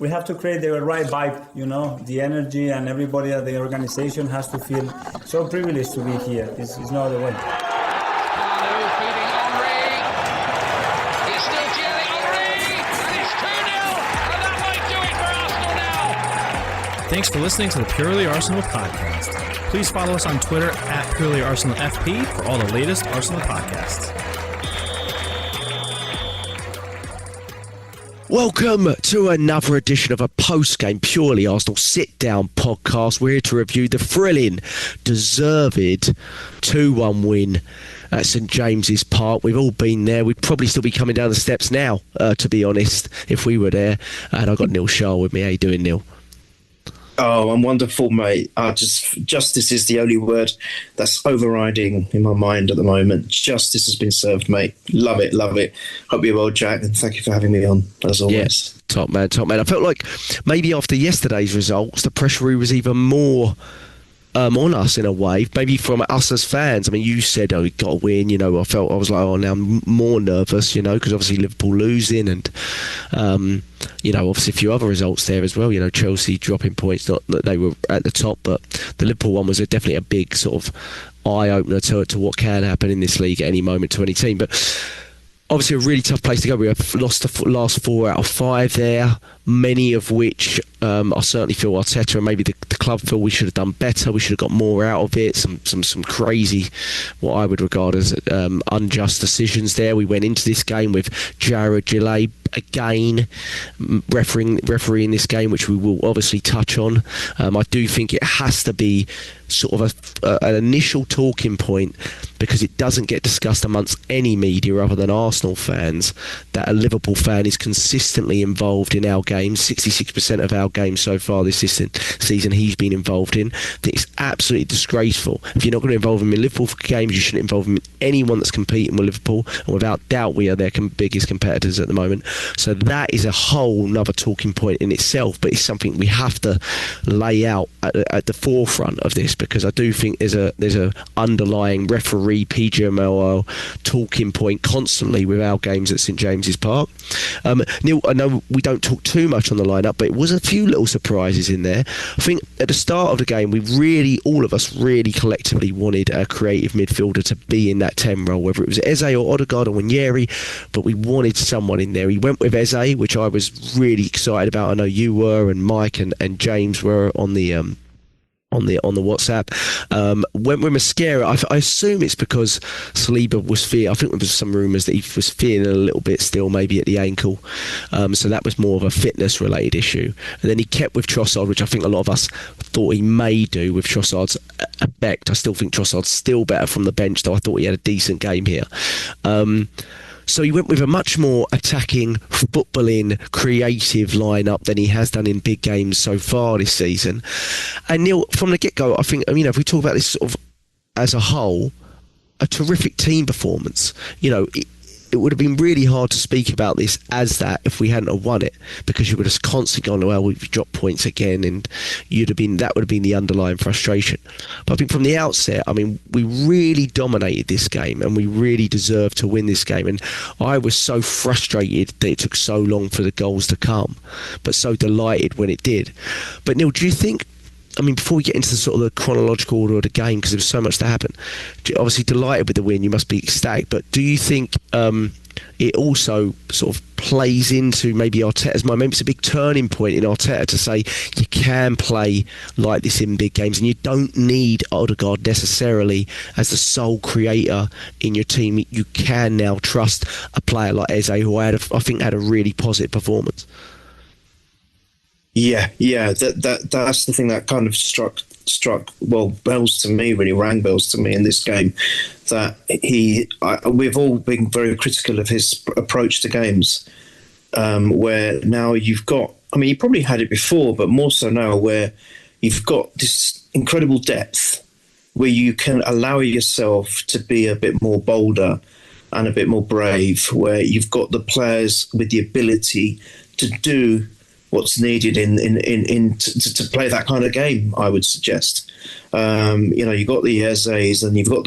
we have to create the right vibe, the energy, and everybody at the organization has to feel so privileged to be here. It's no other way. Thanks for listening to the Purely Arsenal podcast. Please follow us on Twitter at PurelyArsenalFP for all the latest Arsenal podcasts. Welcome to another edition of a post-game Purely Arsenal sit-down podcast. We're here to review the thrilling, deserved 2-1 win at St James's Park. We've all been there. We'd probably still be coming down the steps now, to be honest, if we were there. And I've got Neil Shah with me. How you doing, Neil? Oh, I'm wonderful, mate. Justice is the only word that's overriding in my mind at the moment. Justice has been served, mate. Love it, love it. Hope you're well, Jack, and thank you for having me on, as always. Yes, top man. I felt like maybe after yesterday's results, the pressure was even more on us in a way, maybe from us as fans. I mean, you said, we got to win, I was like, now I'm more nervous, because obviously Liverpool losing and, obviously a few other results there as well, Chelsea dropping points, not that they were at the top, but the Liverpool one was definitely a big sort of eye-opener to what can happen in this league at any moment to any team. But obviously a really tough place to go. We have lost the last 4 out of 5 there, many of which I certainly feel Arteta and maybe the club feel we should have done better. We should have got more out of it. Some crazy, what I would regard as unjust decisions there. We went into this game with Jared Gillay again refereeing this game, which we will obviously touch on. I do think it has to be sort of an initial talking point, because it doesn't get discussed amongst any media other than Arsenal fans, that a Liverpool fan is consistently involved in our games. 66% of our games so far this season he's been involved in. I think it's absolutely disgraceful. If you're not going to involve him in Liverpool games, you shouldn't involve him in anyone that's competing with Liverpool, and without doubt we are their biggest competitors at the moment. So that is a whole nother talking point in itself, but it's something we have to lay out at the forefront of this, because I do think there's a underlying referee PGMOL talking point constantly with our games at St James's Park. Neil, I know we don't talk too much on the lineup, but it was a few little surprises in there. I think at the start of the game, all of us really collectively wanted a creative midfielder to be in that 10 role, whether it was Eze or Odegaard or Nwaneri, but we wanted someone in there. He went with Eze, which I was really excited about. I know you were, and Mike and James were on the WhatsApp. Went with Mascara. I assume it's because Saliba was fearing. I think there was some rumours that he was feeling a little bit still, maybe at the ankle. So that was more of a fitness related issue. And then he kept with Trossard, which I think a lot of us thought he may do with Trossard's effect. I still think Trossard's still better from the bench, though I thought he had a decent game here. So he went with a much more attacking, footballing, creative lineup than he has done in big games so far this season. And Neil, from the get-go, I think, if we talk about this sort of as a whole, a terrific team performance. It would have been really hard to speak about this as that if we hadn't have won it, because you would have constantly gone, well, we've dropped that would have been the underlying frustration. But I think from the outset, we really dominated this game and we really deserved to win this game. And I was so frustrated that it took so long for the goals to come, but so delighted when it did. But Neil, do you think, before we get into the sort of the chronological order of the game, because there was so much to happen, obviously delighted with the win, you must be ecstatic, but do you think it also sort of plays into maybe Arteta's mind? Maybe it's a big turning point in Arteta to say you can play like this in big games, and you don't need Odegaard necessarily as the sole creator in your team. You can now trust a player like Eze, who I think had a really positive performance. Yeah, that's the thing that kind of rang bells to me in this game, that we've all been very critical of his approach to games, where now you've got, you probably had it before, but more so now, where you've got this incredible depth where you can allow yourself to be a bit more bolder and a bit more brave, where you've got the players with the ability to do what's needed to play that kind of game, I would suggest. You've got the Ezes, and you've got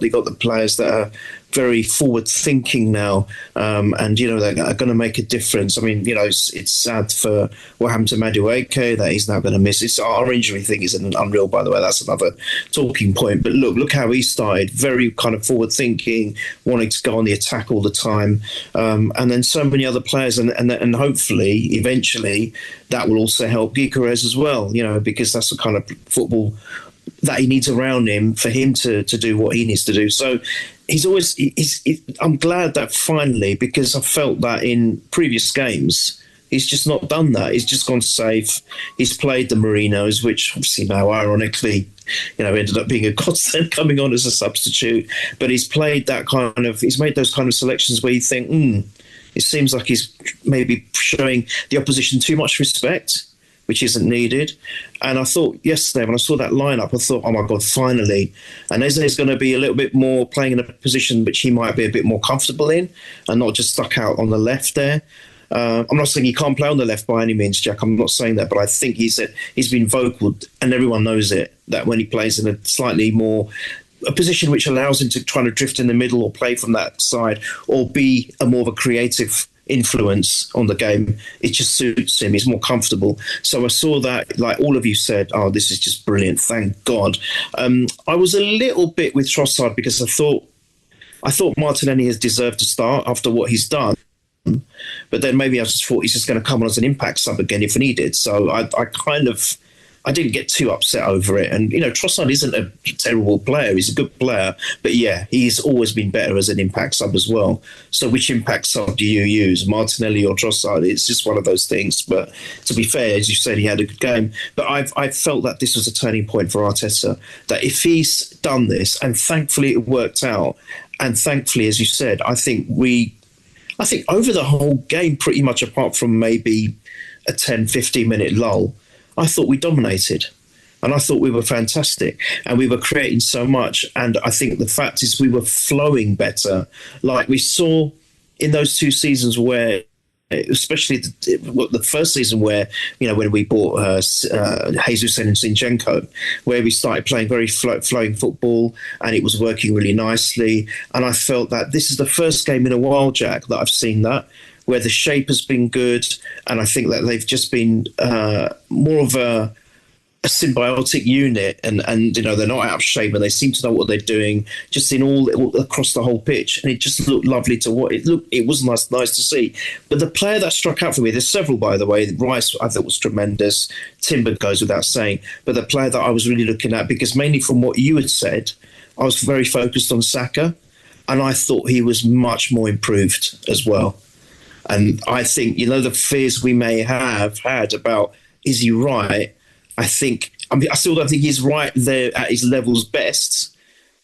the players that are very forward thinking now, and they're going to make a difference. I mean, it's sad for what happened to Madueke that he's now going to miss. It's our injury thing is unreal, by the way. That's another talking point. But look how he started, very kind of forward thinking, wanting to go on the attack all the time, and then so many other players, and hopefully eventually that will also help Gyökeres as well. Because that's the kind of football that he needs around him for him to do what he needs to do. So I'm glad that finally, because I felt that in previous games, he's just not done that. He's just gone safe. He's played the Mourinhos, which obviously now ironically, ended up being a godsend coming on as a substitute. But he's made those kind of selections where you think, it seems like he's maybe showing the opposition too much respect, which isn't needed. And I thought yesterday when I saw that lineup, I thought, oh my God, finally. And Eze is going to be a little bit more playing in a position which he might be a bit more comfortable in and not just stuck out on the left there. I'm not saying he can't play on the left by any means, Jack. I'm not saying that, but I think he's been vocal, and everyone knows it, that when he plays in a slightly more a position which allows him to try to drift in the middle or play from that side or be more of a creative influence on the game, it just suits him. He's more comfortable. So I saw that, like all of you said, oh, this is just brilliant, thank God. I was a little bit with Trossard because I thought Martinelli has deserved to start after what he's done, but then maybe I just thought he's just going to come on as an impact sub again if needed. So I didn't get too upset over it. And, Trossard isn't a terrible player. He's a good player. But, yeah, he's always been better as an impact sub as well. So which impact sub do you use, Martinelli or Trossard? It's just one of those things. But to be fair, as you said, he had a good game. But I felt that this was a turning point for Arteta, that if he's done this, and thankfully it worked out, and thankfully, as you said, I think over the whole game, pretty much apart from maybe a 10, 15-minute lull, I thought we dominated, and I thought we were fantastic, and we were creating so much. And I think the fact is we were flowing better, like we saw in those two seasons where, especially the first season where, when we bought Jesus and Zinchenko, where we started playing very flowing football and it was working really nicely. And I felt that this is the first game in a while, Jack, that I've seen that, where the shape has been good, and I think that they've just been more of a symbiotic unit, and they're not out of shape, and they seem to know what they're doing, just in all across the whole pitch, and it just looked lovely to watch. It was nice to see. But the player that struck out for me, there's several, by the way. Rice, I thought, was tremendous. Timber goes without saying, but the player that I was really looking at, because mainly from what you had said, I was very focused on Saka, and I thought he was much more improved as well. And I think, the fears we may have had about, is he right? I still don't think he's right there at his level's best,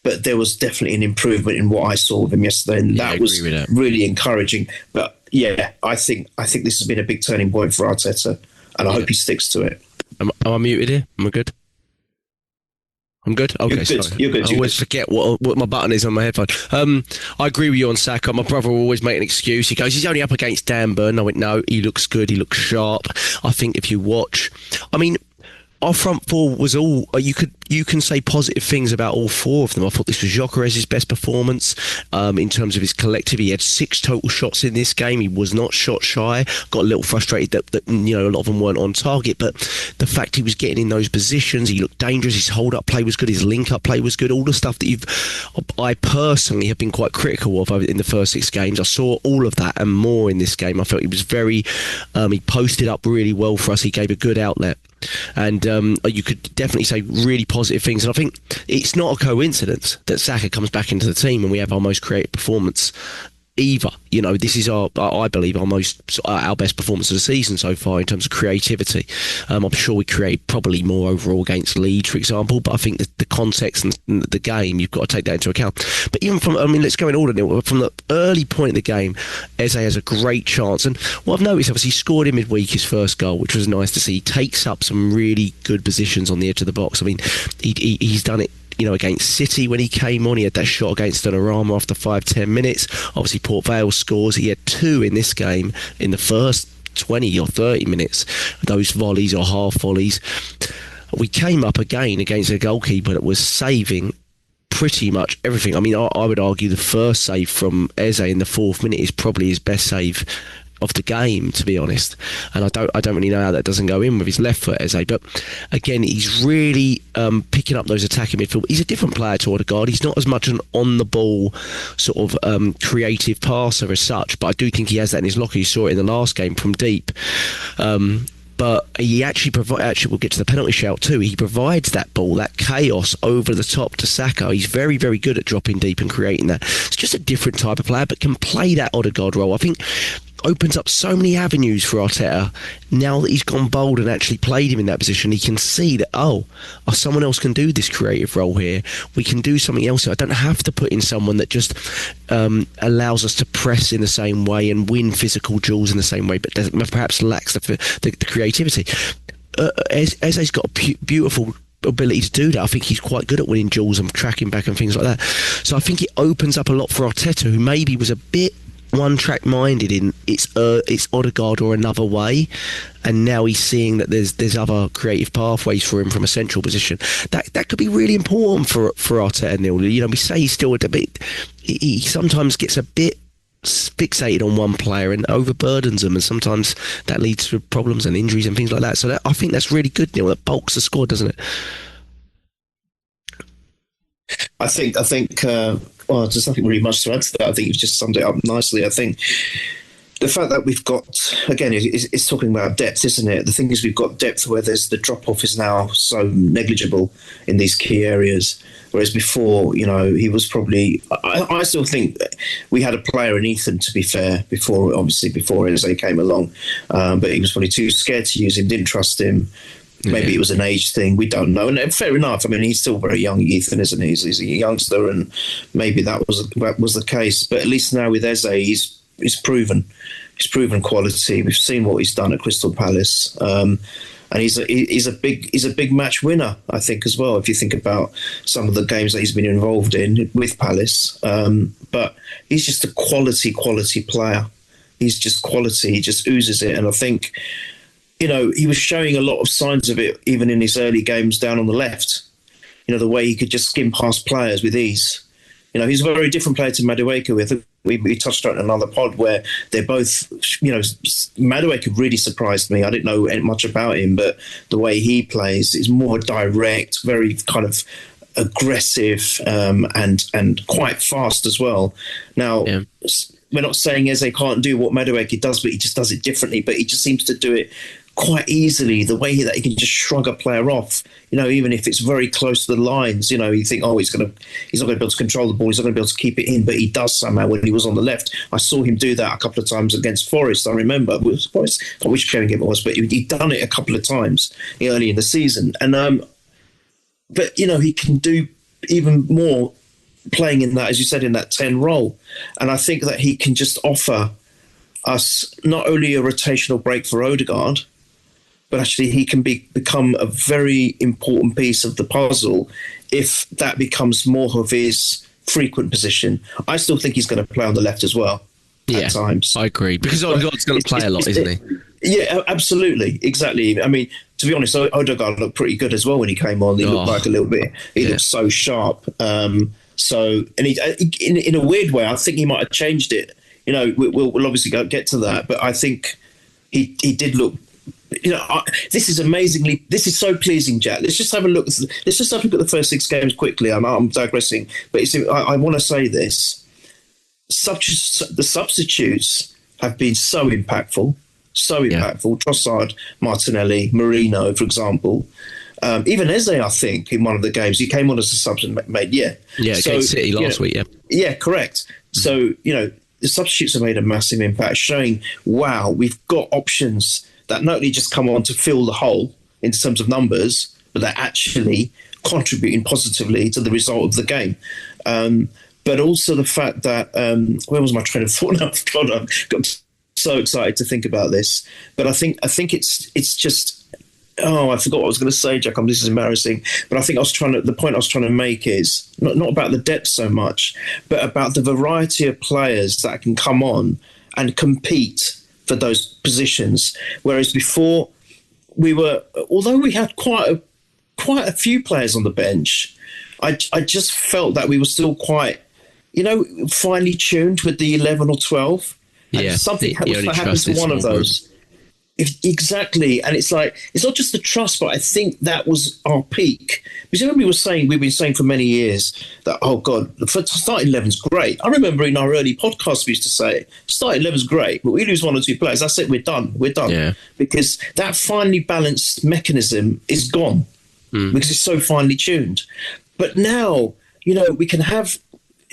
but there was definitely an improvement in what I saw of him yesterday, and that was really encouraging. But yeah, I think this has been a big turning point for Arteta, and I hope he sticks to it. Am I muted here? Am I good? I'm good. Okay, you're good. Sorry. You're good. I always forget what my button is on my headphone. I agree with you on Saka. My brother will always make an excuse. He goes, he's only up against Dan Burn. I went, no, he looks good. He looks sharp. I think if you watch, our front four was all you can say positive things about all four of them. I thought this was Gyökeres' best performance in terms of his collective. He had 6 total shots in this game. He was not shot shy. Got a little frustrated that a lot of them weren't on target, but the fact he was getting in those positions, he looked dangerous. His hold up play was good. His link up play was good. All the stuff that I personally have been quite critical of in the first 6 games. I saw all of that and more in this game. I felt he was very he posted up really well for us. He gave a good outlet. And you could definitely say really positive things. And I think it's not a coincidence that Saka comes back into the team and we have our most creative performance either. This is I believe our best performance of the season so far in terms of creativity. I'm sure we create probably more overall against Leeds, for example, but I think the context and the game, you've got to take that into account. But even let's go in order, Neil. From the early point of the game, Eze has a great chance, and what I've noticed, obviously, he scored in midweek his first goal, which was nice to see. He takes up some really good positions on the edge of the box. He's done it against City when he came on. He had that shot against Donnarumma after 5-10 minutes. Obviously, Port Vale scores. He had 2 in this game in the first 20 or 30 minutes. Those volleys or half volleys. we came up again against a goalkeeper that was saving pretty much everything. I mean, I would argue the first save from Eze in the 4th minute is probably his best save of the game, to be honest. And I don't really know how that doesn't go in with his left foot, Eze. But again, he's really picking up those attacking midfield. He's a different player to Odegaard. He's not as much an on-the-ball sort of creative passer as such, but I do think he has that in his locker. You saw it in the last game from deep. But he actually we'll get to the penalty shout too. He provides that ball, that chaos over the top to Saka. He's very, very good at dropping deep and creating that. It's just a different type of player, but can play that Odegaard role. I think opens up so many avenues for Arteta. Now that he's gone bold and actually played him in that position, he can see that, someone else can do this creative role here. We can do something else here. I don't have to put in someone that just allows us to press in the same way and win physical duels in the same way, but perhaps lacks the creativity. Eze's got a beautiful ability to do that. I think he's quite good at winning duels and tracking back and things like that. So I think it opens up a lot for Arteta, who maybe was a bit one-track minded in it's Odegaard or another way, and now he's seeing that there's other creative pathways for him from a central position. That could be really important for Arteta, Neil. You know, we say he's still a bit. He sometimes gets a bit fixated on one player and overburdens them, and sometimes that leads to problems and injuries and things like that. So I think that's really good, Neil. That bulks the squad, doesn't it? I think. Well, there's nothing really much to add to that. I think you've just summed it up nicely. I think the fact that we've got, again, it's talking about depth, isn't it? The thing is, we've got depth where there's the drop-off is now so negligible in these key areas. Whereas before, you know, he was probably... I still think we had a player in Ethan, to be fair, before Eze came along. But he was probably too scared to use him, didn't trust him. Maybe it was an age thing. We don't know. And fair enough. I mean, he's still very young, Ethan, isn't he? He's a youngster, and maybe that was the case. But at least now with Eze, he's proven quality. We've seen what he's done at Crystal Palace, and he's a big match winner, I think, as well. If you think about some of the games that he's been involved in with Palace, but he's just a quality player. He's just quality. He just oozes it, and I think, you know, he was showing a lot of signs of it even in his early games down on the left. You know, the way he could just skim past players with ease. You know, he's a very different player to Madueke. We touched on another pod where they're both, you know, Madueke really surprised me. I didn't know much about him, but the way he plays is more direct, very kind of aggressive, and quite fast as well. Now, we're not saying Eze can't do what Madueke does, but he just does it differently. But he just seems to do it quite easily, the way that he can just shrug a player off, you know, even if it's very close to the lines. You know, you think, he's not going to be able to control the ball, he's not going to be able to keep it in, but he does somehow when he was on the left. I saw him do that a couple of times against Forest, I remember. It was Forest, I wish game it was, but he'd done it a couple of times early in the season. And but, you know, he can do even more playing in that, as you said, in that 10 role. And I think that he can just offer us not only a rotational break for Odegaard, but actually he can become a very important piece of the puzzle if that becomes more of his frequent position. I still think he's going to play on the left as well at times. I agree, because Odegaard's going to play a lot, isn't he? Yeah, absolutely, exactly. I mean, to be honest, Odegaard looked pretty good as well when he came on. He looked like a little bit. He looked so sharp. So, and he, in a weird way, I think he might have changed it. You know, we'll obviously get to that, but I think he did look. You know, this is so pleasing, Jack. Let's just have a look. Let's just have a look at the first 6 games quickly. I'm digressing, but I want to say this: the substitutes have been so impactful. Trossard, Martinelli, Merino, for example. Even Eze, I think, in one of the games, he came on as a substitute, mate. Against City last week. Yeah, correct. So, you know, the substitutes have made a massive impact, showing, wow, we've got options that not only just come on to fill the hole in terms of numbers, but they're actually contributing positively to the result of the game. But also the fact that, where was my train of thought now? God, I got so excited to think about this. But I think it's just, I forgot what I was going to say, Jack. This is embarrassing. But I think the point I was trying to make is not about the depth so much, but about the variety of players that can come on and compete for those positions. Whereas before, although we had quite quite a few players on the bench. I just felt that we were still quite, finely tuned with the 11 or 12. And Yeah, something happened to one of those. Exactly. And it's like, it's not just the trust, but I think that was our peak. Because we've been saying for many years that, oh God, the starting 11's great. I remember in our early podcast, we used to say, starting 11's great, but we lose one or two players. That's it, we're done. Yeah. Because that finely balanced mechanism is gone because it's so finely tuned. But now, we can have,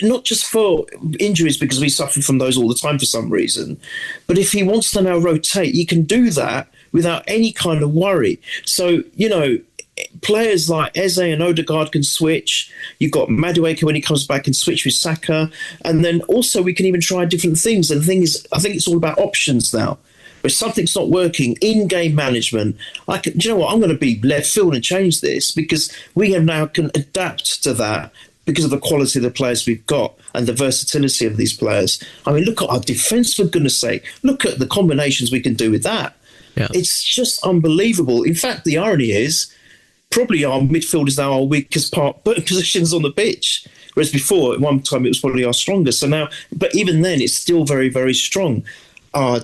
not just for injuries, because we suffer from those all the time for some reason, but if he wants to now rotate, he can do that without any kind of worry. So, players like Eze and Odegaard can switch. You've got Madueke when he comes back and switch with Saka. And then also we can even try different things. And the thing is, I think it's all about options now. But if something's not working, in-game management, I'm going to be left field and change this, because we have now can adapt to that because of the quality of the players we've got and the versatility of these players. I mean, look at our defence, for goodness sake. Look at the combinations we can do with that. Yeah. It's just unbelievable. In fact, the irony is probably our midfield is now our weakest positions on the pitch. Whereas before, at one time, it was probably our strongest. So now, but even then, it's still very, very strong.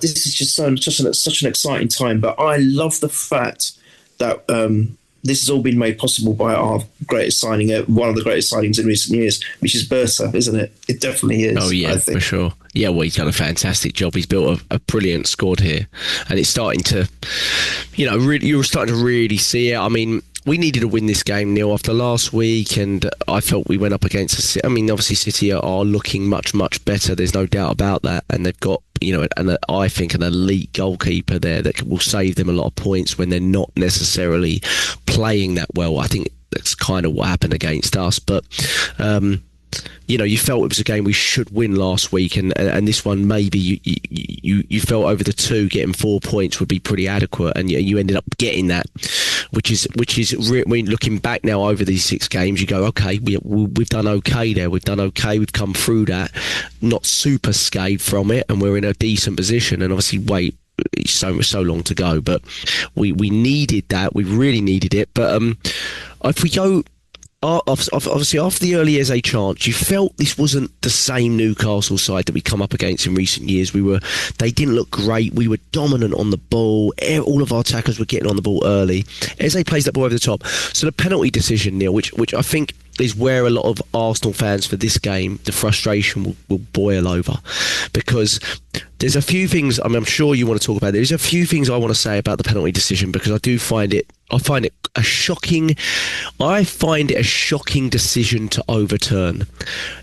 This is just such an exciting time. But I love the fact that this has all been made possible by our greatest signing, one of the greatest signings in recent years, which is Berta, isn't it? It definitely is. Oh, yeah, I think. for sure. Yeah, well, he's done a fantastic job. He's built a brilliant squad here. And it's starting to, you're starting to really see it. I mean, we needed to win this game, Neil, after last week, and I felt we went up against City. I mean, obviously City are looking much, much better. There's no doubt about that. And they've got, I think an elite goalkeeper there that will save them a lot of points when they're not necessarily playing that well. I think that's kind of what happened against us. But, you felt it was a game we should win last week, and this one maybe you felt over the two getting 4 points would be pretty adequate, and you ended up getting that, which is when looking back now over these 6 games, you go, okay, we've done okay there, we've come through that, not super scathed from it, and we're in a decent position, and obviously it's so long to go, but we needed that, we really needed it. But if we go, obviously after the early Eze chance, you felt this wasn't the same Newcastle side that we come up against in recent years. They didn't look great. We were dominant on the ball. All of our attackers were getting on the ball early. Eze plays that ball over the top. So the penalty decision, Neil, which I think is where a lot of Arsenal fans for this game, the frustration will boil over, because there's a few things, I'm sure you want to talk about. There's a few things I want to say about the penalty decision, because I find it a shocking decision to overturn.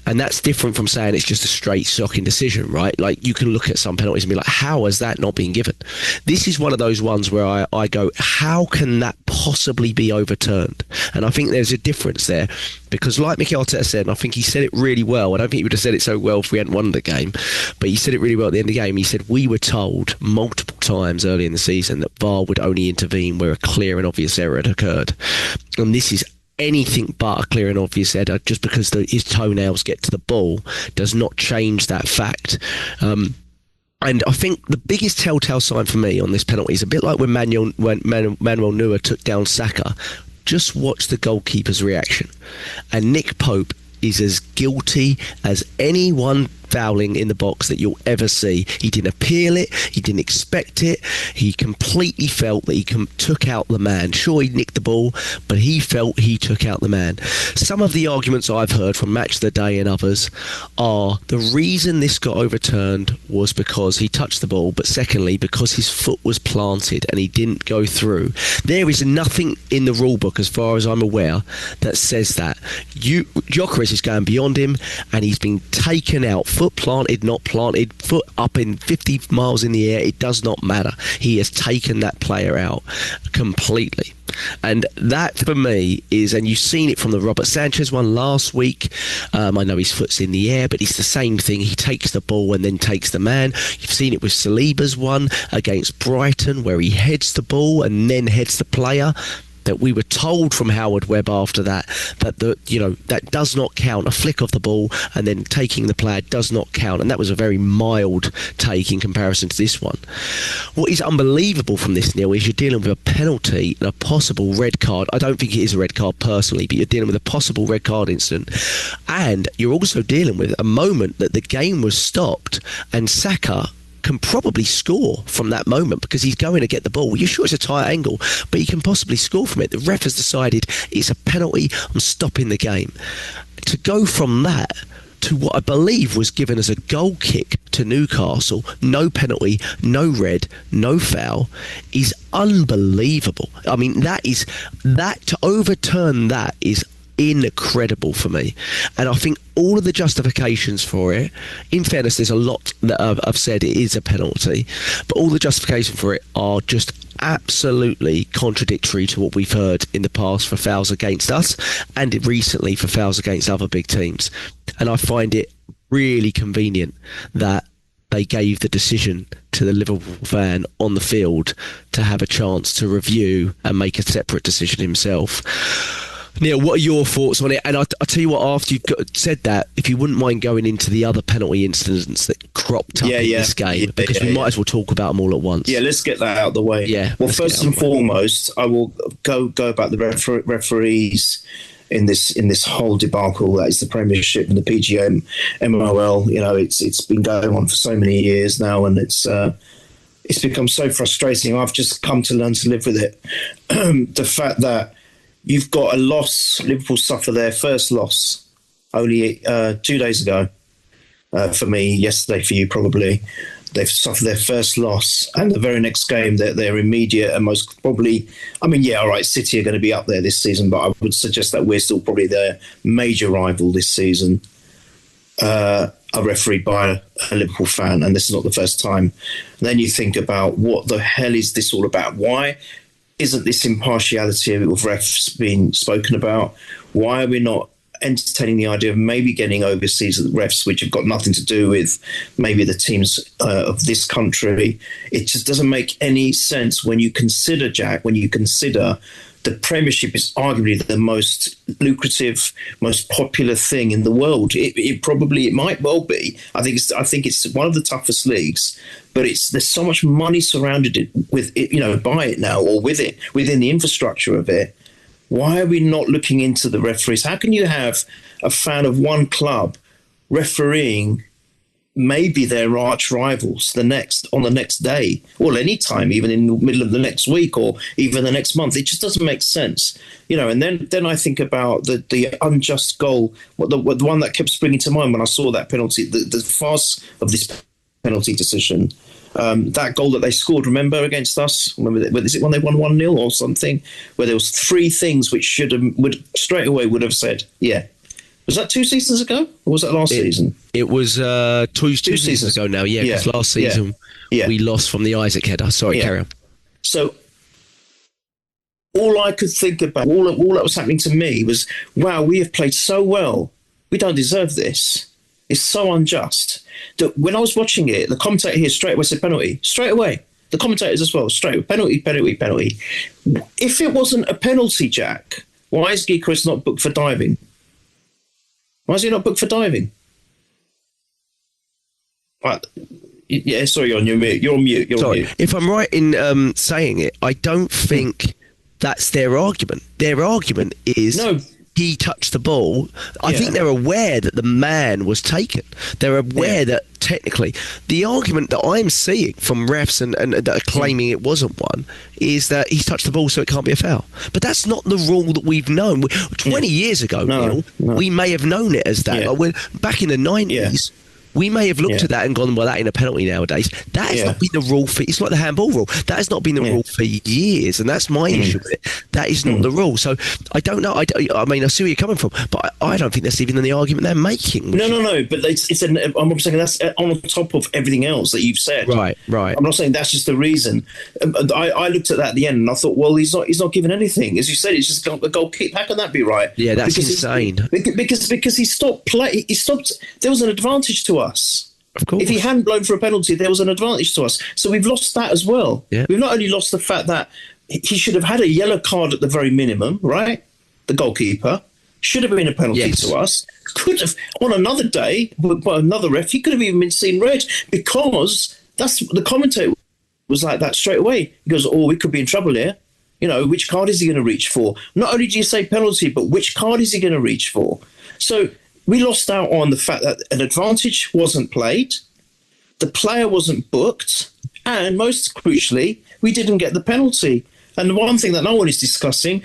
And that's different from saying it's just a straight shocking decision, right? Like, you can look at some penalties and be like, how has that not been given? This is one of those ones where I go, how can that possibly be overturned? And I think there's a difference there, because like Mikel Arteta said, and I think he said it really well, I don't think he would have said it so well if we hadn't won the game, but he said it really well at the end of the game. He said, we were told multiple times early in the season that VAR would only intervene where a clear and obvious error had occurred. And this is anything but a clear and obvious error. Just because his toenails get to the ball does not change that fact. And I think the biggest telltale sign for me on this penalty is a bit like when Manuel Neuer took down Saka. Just watch the goalkeeper's reaction. And Nick Pope is as guilty as anyone fouling in the box that you'll ever see. He didn't appeal it. He didn't expect it. He completely felt that he took out the man. Sure, he nicked the ball, but he felt he took out the man. Some of the arguments I've heard from Match of the Day and others are the reason this got overturned was because he touched the ball, but secondly, because his foot was planted and he didn't go through. There is nothing in the rule book, as far as I'm aware, that says that. Gyökeres is going beyond him, and he's been taken out. Foot planted, not planted, foot up in 50 miles in the air, it does not matter. He has taken that player out completely. And that, for me, is, and you've seen it from the Robert Sanchez one last week. I know his foot's in the air, but it's the same thing. He takes the ball and then takes the man. You've seen it with Saliba's one against Brighton, where he heads the ball and then heads the player. that we were told from Howard Webb after that that does not count. A flick of the ball and then taking the player does not count, and that was a very mild take in comparison to this one. What is unbelievable from this, Neil, is you're dealing with a penalty and a possible red card. I don't think it is a red card personally, but you're dealing with a possible red card incident, and you're also dealing with a moment that the game was stopped and Saka can probably score from that moment because he's going to get the ball. You're sure it's a tight angle, but he can possibly score from it. The ref has decided it's a penalty, I'm stopping the game. To go from that to what I believe was given as a goal kick to Newcastle, no penalty, no red, no foul, is unbelievable. I mean, to overturn that is incredible for me. And I think all of the justifications for it, in fairness, there's a lot that I've said it is a penalty, but all the justification for it are just absolutely contradictory to what we've heard in the past for fouls against us and recently for fouls against other big teams. And I find it really convenient that they gave the decision to the Liverpool fan on the field to have a chance to review and make a separate decision himself. Neil, what are your thoughts on it? And I'll tell you what, after you've said that, if you wouldn't mind going into the other penalty incidents that cropped up in this game, because we might as well talk about them all at once. Yeah, let's get that out of the way. Yeah. Well, first and foremost, I will go about the referees in this whole debacle that is the Premiership and the PGM, MOL. You know, it's been going on for so many years now, and it's become so frustrating. I've just come to learn to live with it. The fact that you've got a loss. Liverpool suffer their first loss only 2 days ago. For me, yesterday for you probably. They've suffered their first loss, and the very next game, their immediate and most probably. I mean, yeah, all right, City are going to be up there this season, but I would suggest that we're still probably their major rival this season. Are refereed by a Liverpool fan, and this is not the first time. And then you think about what the hell is this all about? Why isn't this impartiality of refs being spoken about? Why are we not entertaining the idea of maybe getting overseas refs, which have got nothing to do with maybe the teams of this country? It just doesn't make any sense when you consider, Jack, the Premiership is arguably the most lucrative, most popular thing in the world. It might well be. I think it's one of the toughest leagues, but there's so much money surrounded it with it, by it now, or with it within the infrastructure of it. Why are we not looking into the referees? How can you have a fan of one club refereeing maybe their arch rivals on the next day, or any time, even in the middle of the next week or even the next month? It just doesn't make sense, And then I think about the unjust goal, the one that kept springing to mind when I saw that penalty, the farce of this penalty decision. That goal that they scored, remember, against us? Is it when they won 1-0 or something? Where there was 3 things which would straight away would have said, yeah. Was that 2 seasons ago, or was that last season? It was two seasons ago now, yeah, because last season we lost from the Isaac header. Sorry, carry on. So all I could think about, all that was happening to me was, wow, we have played so well. We don't deserve this. It's so unjust. That when I was watching it, the commentator here straight away said penalty. Straight away. The commentators as well, straight away. Penalty. If it wasn't a penalty, Jack, why is Gyökeres not booked for diving? Why is he not booked for diving? Yeah, sorry, you're on mute. You're on mute. If I'm right in saying it, I don't think that's their argument. Their argument is he touched the ball. I think they're aware that the man was taken. They're aware that technically, the argument that I'm seeing from refs and that are claiming it wasn't one is that he's touched the ball, so it can't be a foul. But that's not the rule that we've known. 20 years ago, Neil, we may have known it as that. Yeah. Like back in the 90s, we may have looked at that and gone, well, that ain't a penalty nowadays. That has not been the rule for... It's like the handball rule. That has not been the rule for years, and that's my issue with it. That is not the rule. So I don't know. I mean, I see where you're coming from, but I don't think that's even in the argument they're making. No. But I'm saying that's on top of everything else that you've said. Right. I'm not saying that's just the reason. I looked at that at the end and I thought, well, he's not given anything. As you said, it's just a goal kick. How can that be right? Yeah, that's insane. Because he stopped play. He stopped. There was an advantage to us. Of course. If he hadn't blown for a penalty, there was an advantage to us. So we've lost that as well. Yeah. We've not only lost the fact that he should have had a yellow card at the very minimum, right? The goalkeeper should have been a penalty to us. Could have, on another day, by another ref, he could have even been seen red, because that's the commentator was like that straight away. He goes, "Oh, we could be in trouble here. You know, which card is he going to reach for? Not only do you say penalty, but which card is he going to reach for?" So we lost out on the fact that an advantage wasn't played, the player wasn't booked, and most crucially, we didn't get the penalty. And the one thing that no one is discussing,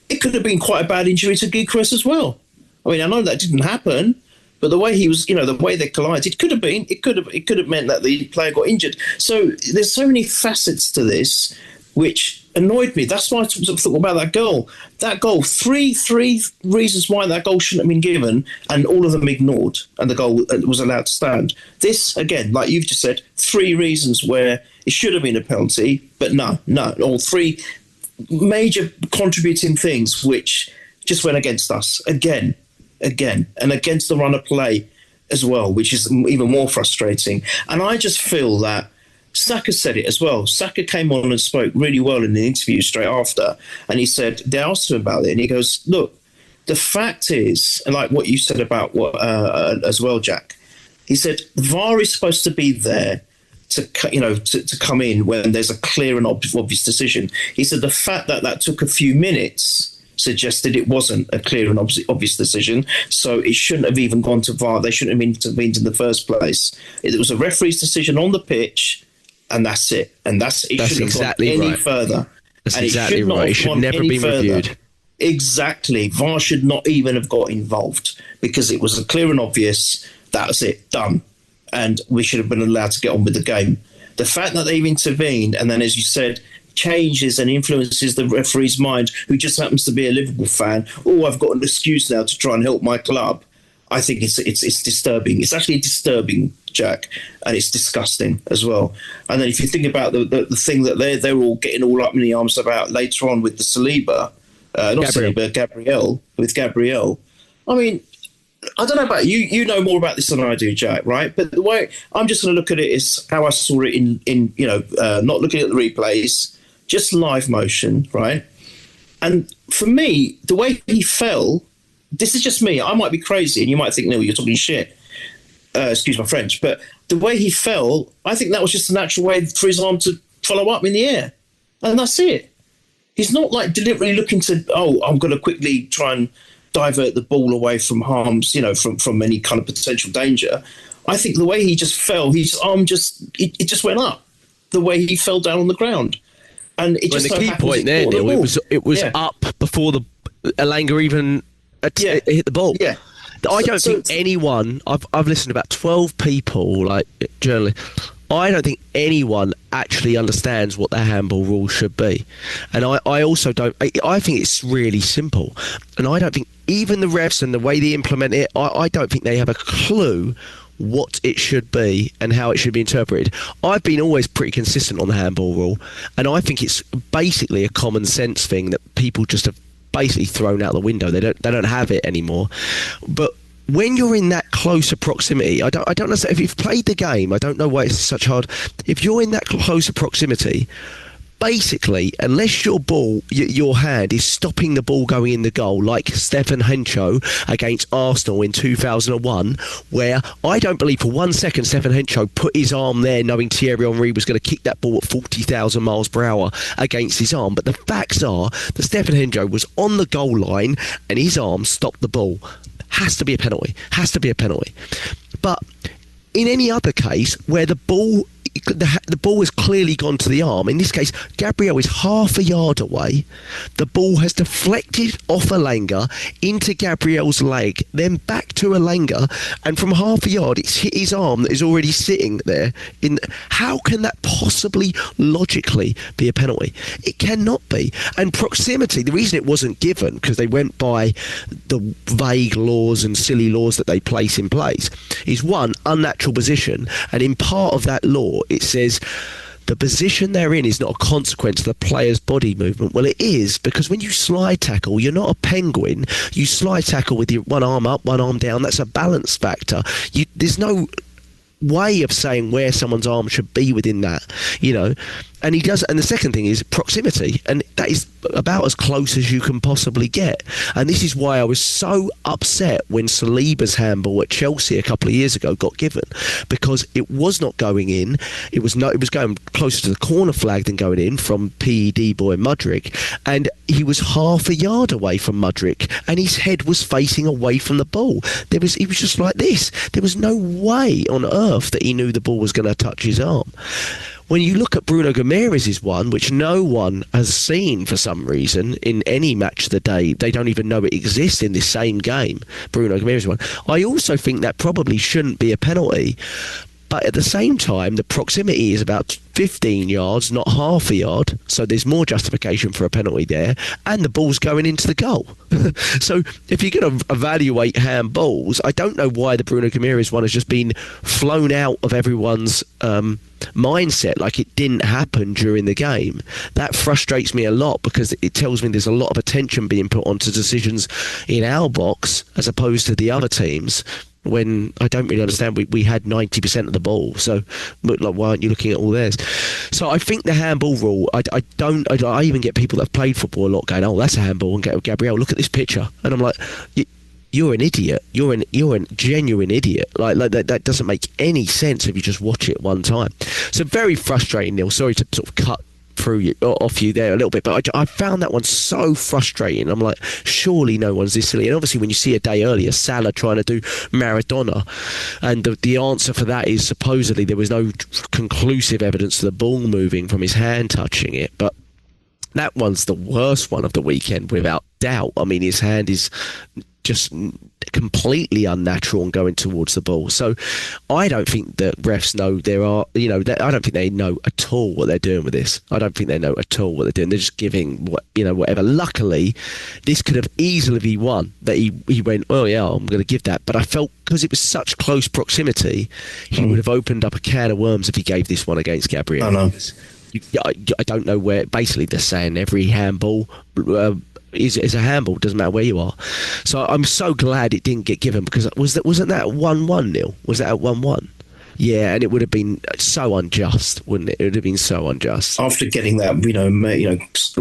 it could have been quite a bad injury to Gyökeres as well. I mean, I know that didn't happen, but the way he was, the way they collided, it could have meant that the player got injured. So there's so many facets to this which annoyed me. That's why I thought about that goal. That goal, three reasons why that goal shouldn't have been given, and all of them ignored, and the goal was allowed to stand. This, again, like you've just said, 3 reasons where it should have been a penalty, but no, all 3 major contributing things which just went against us again, and against the run of play as well, which is even more frustrating. And I just feel that Saka said it as well. Saka came on and spoke really well in the interview straight after, and he said, they asked him about it, and he goes, "Look, the fact is," and like what you said about what as well, Jack, he said VAR is supposed to be there to come in when there's a clear and obvious decision. He said the fact that took a few minutes suggested it wasn't a clear and obvious decision, so it shouldn't have even gone to VAR. They shouldn't have intervened in the first place. It was a referee's decision on the pitch, and that's it. And it shouldn't exactly have gone any right. further. That's and exactly right. It should never be reviewed. Exactly. VAR should not even have got involved, because it was a clear and obvious, that was it, done. And we should have been allowed to get on with the game. The fact that they've intervened, and then, as you said, changes and influences the referee's mind, who just happens to be a Liverpool fan. "Oh, I've got an excuse now to try and help my club." I think it's disturbing. It's actually disturbing, Jack, and it's disgusting as well. And then if you think about the thing that they're all getting all up in the arms about later on with the Saliba, Gabriel. I mean, I don't know about you. You know more about this than I do, Jack, right? But the way I'm just going to look at it is how I saw it in not looking at the replays, just live motion, right? And for me, the way he fell, this is just me. I might be crazy, and you might think, "No, you're talking shit." Excuse my French, but the way he fell, I think that was just a natural way for his arm to follow up in the air, and that's it. He's not like deliberately looking to, I'm going to quickly try and divert the ball away from harms, from any kind of potential danger. I think the way he just fell, his arm it just went up. The way he fell down on the ground, and it just. The key point there, Neil, it was up before the Elanga even hit the ball. Yeah. I don't think anyone. I've listened to about 12 people, like journalists. I don't think anyone actually understands what the handball rules should be. And I also don't. I think it's really simple. And I don't think even the refs and the way they implement it, I don't think they have a clue what it should be and how it should be interpreted. I've been always pretty consistent on the handball rule. And I think it's basically a common sense thing that people just have basically thrown out the window. They don't have it anymore. But when you're in that closer proximity, I don't understand. If you've played the game, I don't know why it's such hard. If you're in that closer proximity, basically, unless your hand is stopping the ball going in the goal, like Stefan Hencho against Arsenal in 2001, where I don't believe for 1 second Stefan Hencho put his arm there knowing Thierry Henry was going to kick that ball at 40,000 miles per hour against his arm. But the facts are that Stefan Hencho was on the goal line and his arm stopped the ball. Has to be a penalty. But in any other case where the ball has clearly gone to the arm, in this case Gabriel is half a yard away, the ball has deflected off Elanga into Gabriel's leg, then back to Elanga, and from half a yard it's hit his arm that is already sitting there. How can that possibly logically be a penalty? It cannot be. And proximity, the reason it wasn't given, because they went by the vague laws and silly laws that they place in place, is one, unnatural position, and in part of that law it says the position they're in is not a consequence of the player's body movement. Well, it is, because when you slide tackle, you're not a penguin. You slide tackle with your one arm up, one arm down. That's a balance factor. There's no way of saying where someone's arm should be within that, And he does, and the second thing is proximity, and that is about as close as you can possibly get. And this is why I was so upset when Saliba's handball at Chelsea a couple of years ago got given, because it was not going in. It was going closer to the corner flag than going in from PED boy Mudryk, and he was half a yard away from Mudryk, and his head was facing away from the ball. He was just like this. There was no way on earth that he knew the ball was going to touch his arm. When you look at Bruno Guimaraes' one, which no one has seen for some reason in any match of the day, they don't even know it exists in this same game, Bruno Guimaraes' one, I also think that probably shouldn't be a penalty. But at the same time, the proximity is about 15 yards, not half a yard. So there's more justification for a penalty there. And the ball's going into the goal. So if you're going to evaluate handballs, I don't know why the Bruno Guimaraes one has just been flown out of everyone's mindset like it didn't happen during the game. That frustrates me a lot, because it tells me there's a lot of attention being put onto decisions in our box as opposed to the other teams, when I don't really understand. We had 90% of the ball, so like, why aren't you looking at all theirs? So I think the handball rule, I even get people that have played football a lot going, oh, that's a handball, and Gabriel, look at this picture, and I'm like, you're an idiot. You're a genuine idiot. Like that doesn't make any sense if you just watch it one time. So very frustrating, Neil. Sorry to sort of cut off you there a little bit, but I found that one so frustrating. I'm like, surely no one's this silly. And obviously when you see a day earlier Salah trying to do Maradona, and the answer for that is supposedly there was no conclusive evidence of the ball moving from his hand touching it, but that one's the worst one of the weekend without doubt. I mean, his hand is just completely unnatural and going towards the ball. So I don't think that refs know I don't think they know at all what they're doing with this. I don't think they know at all what they're doing. They're just giving whatever. Luckily, this could have easily been one that he went, oh yeah, I'm going to give that. But I felt, because it was such close proximity, he would have opened up a can of worms if he gave this one against Gabriel. I know. I don't know where. Basically, they're saying every handball is a handball. Doesn't matter where you are. So I'm so glad it didn't get given, because wasn't that 1-1, Neil? Was that at 1-1? Yeah, and it would have been so unjust, wouldn't it? It would have been so unjust. After getting that,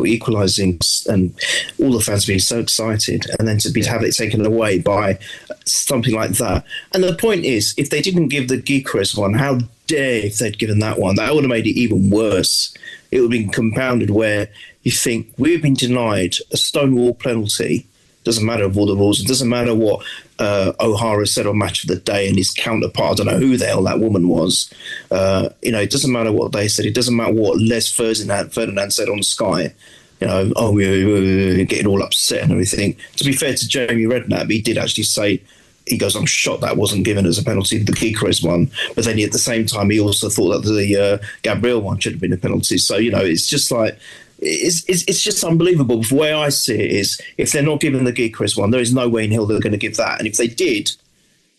equalising, and all the fans being so excited, and then to have it taken away by something like that. And the point is, if they didn't give the Gyökeres one, how dare if they'd given that one? That would have made it even worse. It would have been compounded, where you think, we've been denied a stonewall penalty. Doesn't matter of all the rules. It doesn't matter what O'Hara said on Match of the Day and his counterpart. I don't know who the hell that woman was. It doesn't matter what they said. It doesn't matter what Les Ferdinand said on Sky. We're getting all upset and everything. To be fair to Jamie Redknapp, he did actually say, he goes, I'm shocked that wasn't given as a penalty, the Gyökeres one. But then at the same time, he also thought that the Gabriel one should have been a penalty. So, it's just like, it's just unbelievable. The way I see it is, if they're not giving the Gyökeres one, there is no way in hell they're going to give that. And if they did,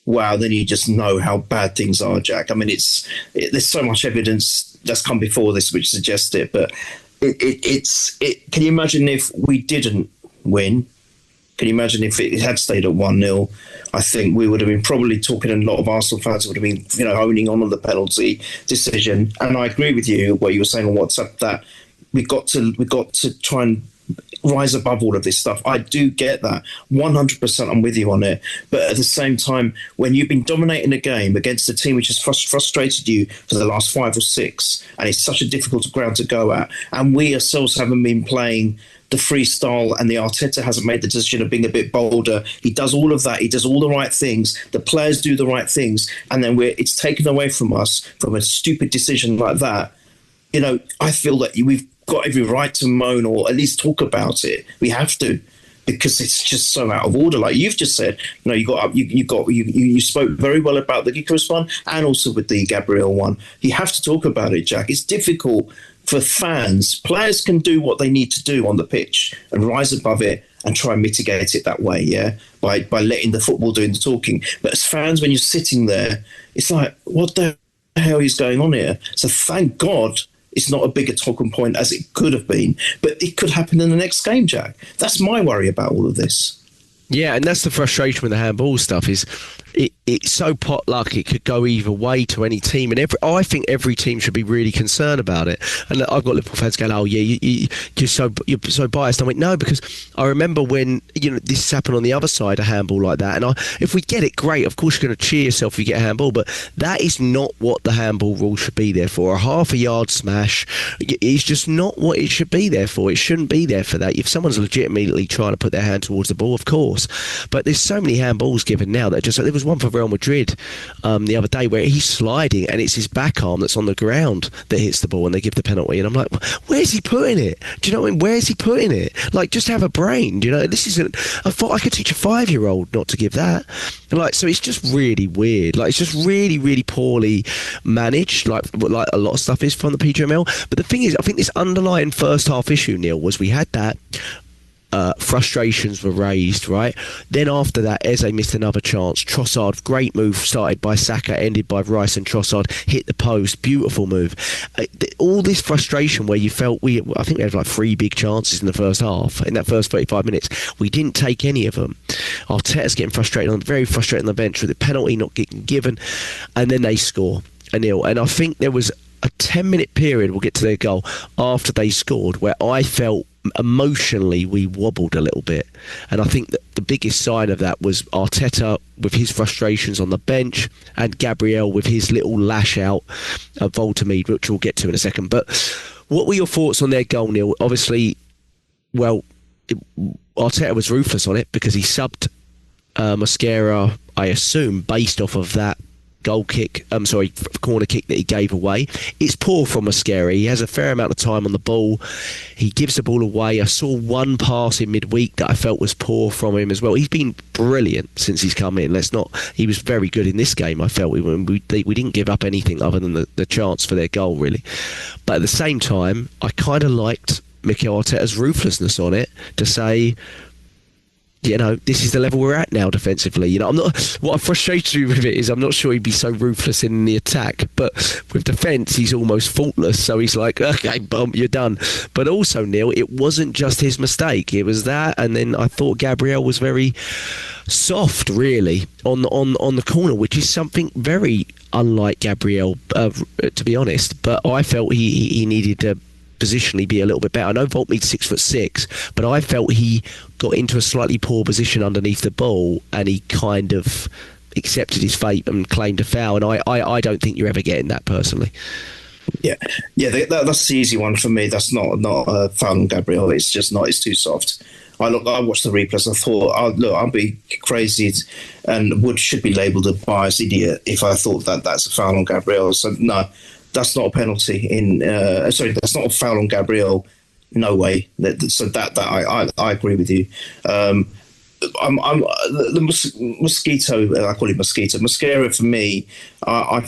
wow, then you just know how bad things are, Jack. I mean, there's so much evidence that's come before this which suggests it. But can you imagine if we didn't win? Can you imagine if it had stayed at 1-0? I think we would have been probably talking, and a lot of Arsenal fans would have been, honing on the penalty decision. And I agree with you, what you were saying on WhatsApp, that we got to try and rise above all of this stuff. I do get that. 100% I'm with you on it. But at the same time, when you've been dominating a game against a team which has frustrated you for the last 5 or 6, and it's such a difficult ground to go at, and we ourselves haven't been playing the freestyle, and the Arteta hasn't made the decision of being a bit bolder. He does all of that. He does all the right things. The players do the right things. And then it's taken away from us from a stupid decision like that. I feel that we've got every right to moan, or at least talk about it. We have to, because it's just so out of order. Like you've just said, you spoke very well about the Gyökeres one, and also with the Gabriel one. You have to talk about it, Jack. It's difficult for fans. Players can do what they need to do on the pitch and rise above it and try and mitigate it that way, by letting the football doing the talking. But as fans, when you're sitting there, it's like, what the hell is going on here? So thank God it's not a bigger talking point as it could have been. But it could happen in the next game, Jack. That's my worry about all of this. Yeah, and that's the frustration with the handball stuff is it's so potluck. It could go either way to any team, and I think every team should be really concerned about it. And I've got Liverpool fans going, "Oh yeah, you're so biased." I went, "No," because I remember when this happened on the other side, a handball like that. And if we get it, great. Of course, you're going to cheer yourself if you get a handball, but that is not what the handball rule should be there for. A half a yard smash is just not what it should be there for. It shouldn't be there for that. If someone's legitimately trying to put their hand towards the ball, of course. But there's so many handballs given now that there was one for Real Madrid the other day where he's sliding and it's his back arm that's on the ground that hits the ball and they give the penalty, and I'm like, where's he putting it? Do you know what I mean? Where's he putting it? Like, just have a brain. This isn't I could teach a 5-year-old not to give that. Like, so it's just really weird. Like, it's just really, really poorly managed, like a lot of stuff is from the PGML. But the thing is, I think this underlying first half issue, Neil, was we had that frustrations were raised, right? Then after that, Eze missed another chance. Trossard, great move, started by Saka, ended by Rice, and Trossard hit the post. Beautiful move. All this frustration where you felt I think we had like 3 big chances in the first half, in that first 35 minutes. We didn't take any of them. Arteta's getting very frustrated on the bench with the penalty not getting given, and then they score a nil. And I think there was a 10-minute period, we'll get to their goal, after they scored, where I felt emotionally we wobbled a little bit, and I think that the biggest sign of that was Arteta with his frustrations on the bench and Gabriel with his little lash out of Voltamede, which we'll get to in a second. But what were your thoughts on their goal, Neil? Obviously, Arteta was ruthless on it because he subbed Mosquera, I assume, based off of that corner kick that he gave away. It's poor from Mosquera. He has a fair amount of time on the ball. He gives the ball away. I saw one pass in midweek that I felt was poor from him as well. He's been brilliant since he's come in. He was very good in this game. I felt we didn't give up anything other than the chance for their goal, really. But at the same time, I kind of liked Mikel Arteta's ruthlessness on it to say, this is the level we're at now defensively. What frustrates me with it is I'm not sure he'd be so ruthless in the attack, but with defence he's almost faultless. So he's like, okay, bump, you're done. But also, Neil, it wasn't just his mistake. It was that, and then I thought Gabriel was very soft, really, on the corner, which is something very unlike Gabriel, to be honest. But I felt he needed to positionally be a little bit better. I know Voltmede's 6'6", but I felt he got into a slightly poor position underneath the ball and he kind of accepted his fate and claimed a foul, and I don't think you're ever getting that personally. That's the easy one for me. That's not a foul on Gabriel. It's just not. It's too soft. I watched the replays. I thought, I'd be crazy and should be labelled a biased idiot if I thought that that's a foul on Gabriel. So no, that's not a penalty. That's not a foul on Gabriel. No way. So that I agree with you. The mosquito. I call it mosquito. Mosquera for me. I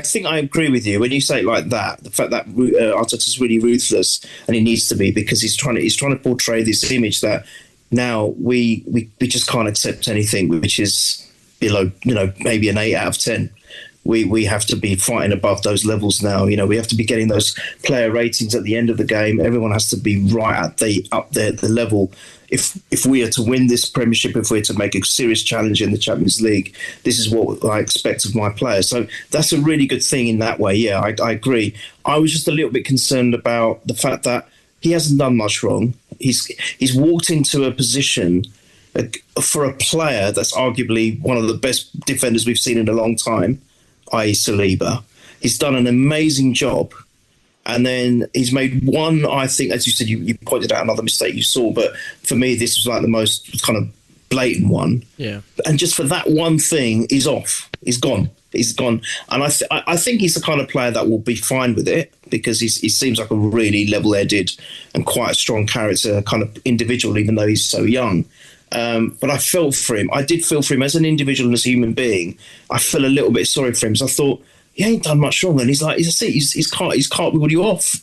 think I agree with you when you say it like that. The fact that Arteta's really ruthless, and he needs to be, because he's trying to portray this image that now we just can't accept anything which is below, maybe an 8 out of 10. We have to be fighting above those levels now. We have to be getting those player ratings at the end of the game. Everyone has to be right up there at the level. If we are to win this Premiership, if we're to make a serious challenge in the Champions League, this is what I expect of my players. So that's a really good thing in that way. Yeah, I agree. I was just a little bit concerned about the fact that he hasn't done much wrong. He's walked into a position for a player that's arguably one of the best defenders we've seen in a long time, i.e. Saliba. He's done an amazing job. And then he's made one, I think, as you said, you pointed out another mistake you saw, but for me, this was like the most kind of blatant one. Yeah. And just for that one thing, he's off. He's gone. And I think he's the kind of player that will be fine with it, because he seems like a really level-headed and quite a strong character kind of individual, even though he's so young. But I felt for him. I did feel for him as an individual and as a human being. I feel a little bit sorry for him. So I thought, he ain't done much wrong, and he's cartwheeled you off.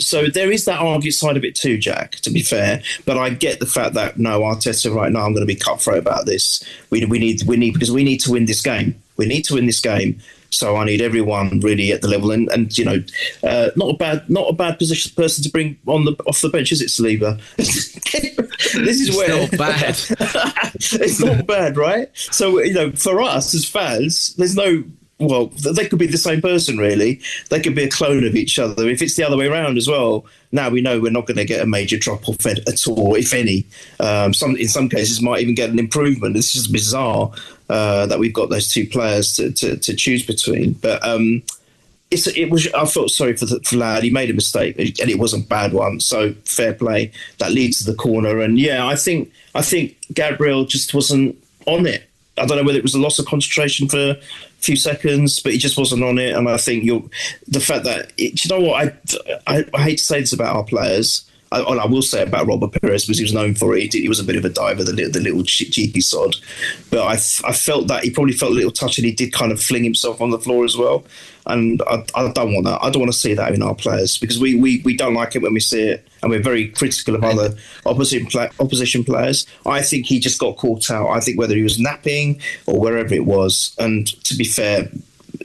So there is that argued side of it too, Jack, to be fair. But I get the fact that, no, Arteta, right now, I'm going to be cutthroat about this. We need because we need to win this game. We need to win this game So I need everyone really at the level, and not a bad person to bring off the bench, is it, Saliba? This is where it's not bad. It's not bad, right? So for us as fans, there's no. Well, they could be the same person, really. They could be a clone of each other. If it's the other way around as well, now we know we're not going to get a major drop-off at all, if any. In some cases, might even get an improvement. It's just bizarre that we've got those two players to choose between. But it was. I felt sorry for Lad. He made a mistake, and it wasn't a bad one. So fair play. That leads to the corner, and I think Gabriel just wasn't on it. I don't know whether it was a loss of concentration for a few seconds, but he just wasn't on it. And I think the fact that I hate to say this about our players. I will say about Robert Perez, because he was known for it. He was a bit of a diver, the little cheeky sod. But I felt that he probably felt a little touch, and he did kind of fling himself on the floor as well. And I don't want that. I don't want to see that in our players, because we don't like it when we see it, and we're very critical of other opposition players. I think he just got caught out. I think whether he was napping or wherever it was. And to be fair,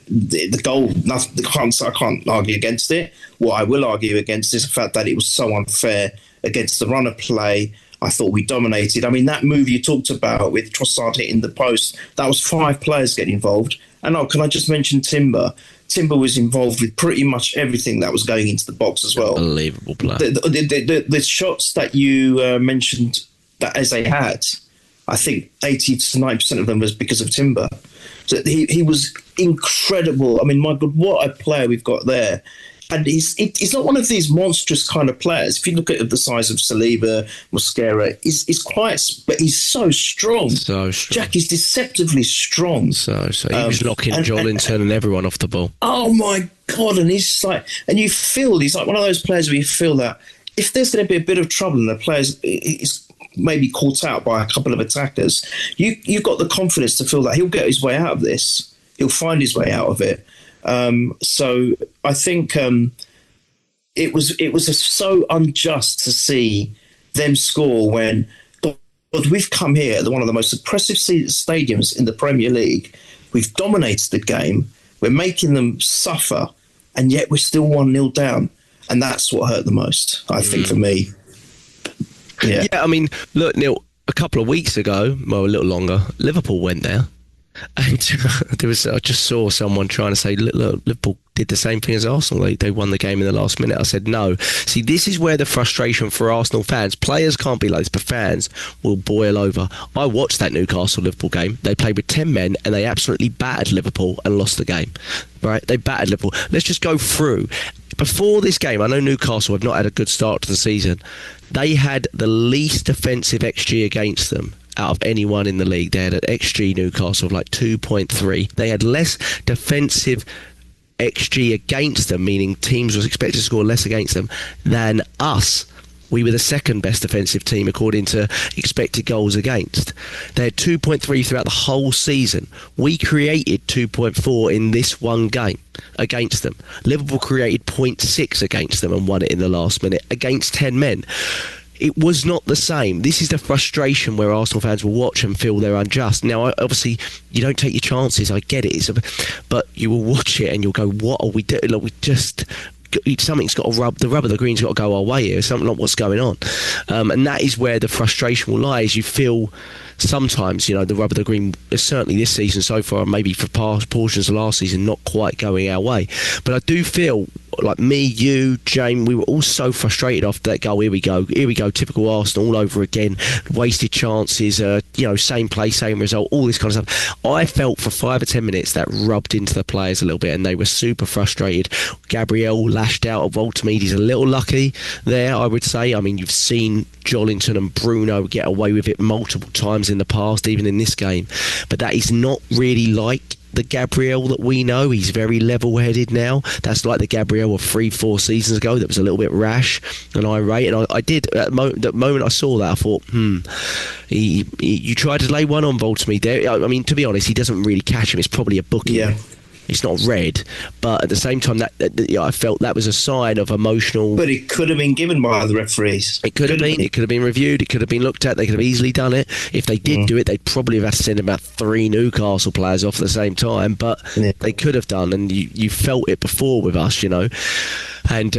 the goal, I can't argue against it. What I will argue against is the fact that it was so unfair against the run of play. I thought we dominated. I mean, that move you talked about with Trossard hitting the post, that was 5 players getting involved. And can I just mention Timber? Timber was involved with pretty much everything that was going into the box as well. Unbelievable play. The shots that you mentioned that as they had, I think 80 to 90% of them was because of Timber. So he was incredible. I mean, my God, what a player we've got there. And he's not one of these monstrous kind of players. If you look at the size of Saliba, Mosquera, he's quite, but he's so strong. So strong. Jack is deceptively strong. So he was knocking Jolinton and everyone off the ball. Oh my God! And he's like, and you feel he's like one of those players where you feel that if there's going to be a bit of trouble and the players is maybe caught out by a couple of attackers, you've got the confidence to feel that he'll get his way out of this. He'll find his way out of it. So I think it was so unjust to see them score when we've come here at one of the most oppressive stadiums in the Premier League. We've dominated the game. We're making them suffer, and yet we're still 1-0 down. And that's what hurt the most, I think, for me. Yeah, I mean, look, Neil, a couple of weeks ago, well, a little longer, Liverpool went there. And I just saw someone trying to say, look, Liverpool did the same thing as Arsenal. They won the game in the last minute. I said, no. See, this is where the frustration for Arsenal fans, players can't be like this, but fans will boil over. I watched that Newcastle-Liverpool game. They played with 10 men and they absolutely battered Liverpool and lost the game. Right? They battered Liverpool. Let's just go through. Before this game, I know Newcastle have not had a good start to the season. They had the least defensive XG against them out of anyone in the league. They had an XG Newcastle of like 2.3. They had less defensive XG against them, meaning teams was expected to score less against them, than us. We were the second best defensive team according to expected goals against. They had 2.3 throughout the whole season. We created 2.4 in this one game against them. Liverpool created 0.6 against them and won it in the last minute against 10 men. It was not the same. This is the frustration where Arsenal fans will watch and feel they're unjust. Now, obviously, you don't take your chances. I get it. But you will watch it and you'll go, what are we doing? Like, something's got to the rub of the green's got to go our way here. Something like what's going on. And that is where the frustration will lie, is you feel sometimes, the rub of the green is certainly this season so far, maybe for past portions of last season, not quite going our way. But I do feel like me, you, James, we were all so frustrated after that goal. Here we go, typical Arsenal all over again, wasted chances, same play, same result, all this kind of stuff. I felt for 5 or 10 minutes that rubbed into the players a little bit and they were super frustrated. Gabriel lashed out at Voltamede. He's a little lucky there, I would say. I mean, you've seen Jolinton and Bruno get away with it multiple times in the past, even in this game. But that is not really like the Gabriel that we know. He's very level-headed now. That's like the Gabriel of 3-4 seasons ago that was a little bit rash and irate. And I did, at the moment I saw that, I thought, you tried to lay one on Voltamede there. I mean, to be honest, he doesn't really catch him. It's probably a bookie. Yeah. it's not red, but at the same time, that I felt that was a sign of emotional. But it could have been given by the referees. It could have been. It could have been reviewed. It could have been looked at. They could have easily done it. If they did do it, they'd probably have had to send about 3 Newcastle players off at the same time. But they could have done, and you felt it before with us, And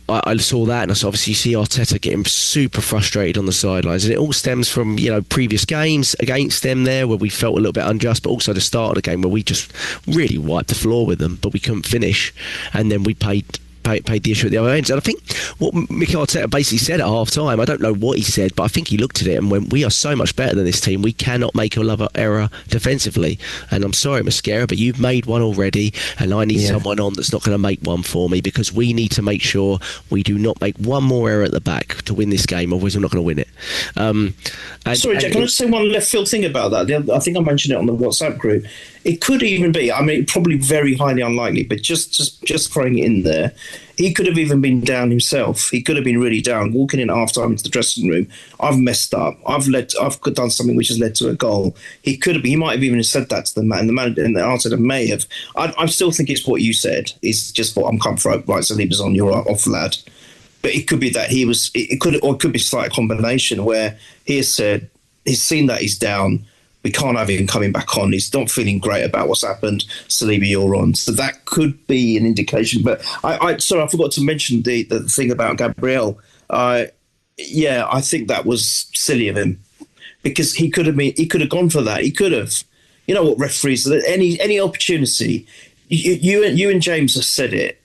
I saw that, and I saw, obviously you see Arteta getting super frustrated on the sidelines, and it all stems from previous games against them there where we felt a little bit unjust, but also the start of the game where we just really wiped the floor with them, but we couldn't finish, and then we paid the issue at the other end. And I think what Mikel Arteta basically said at half time, I don't know what he said, but I think he looked at it and went, we are so much better than this team, we cannot make another error defensively, and I'm sorry Mascara, but you've made one already, and I need someone on that's not going to make one for me, because we need to make sure we do not make one more error at the back to win this game, otherwise we're not going to win it. Sorry, Jack, can I just say one left field thing about that? I think I mentioned it on the WhatsApp group. It could even be, probably very highly unlikely, but just throwing it in there, he could have even been down himself. He could have been really down, walking in at half-time into the dressing room. I've messed up. I've done something which has led to a goal. He could have been. He might have even said that to the man, and the Arteta may have. I still think it's what you said. It's just what I'm comfortable. Right, so he was on. You're off, lad. But it could be that he was. It could be a slight combination where he has said he's seen that he's down. We can't have him coming back on. He's not feeling great about what's happened. Saliba, you're on. So that could be an indication. But I forgot to mention the thing about Gabriel. I think that was silly of him, because he could have gone for that. He could have. You know what referees? Any opportunity. You and James have said it.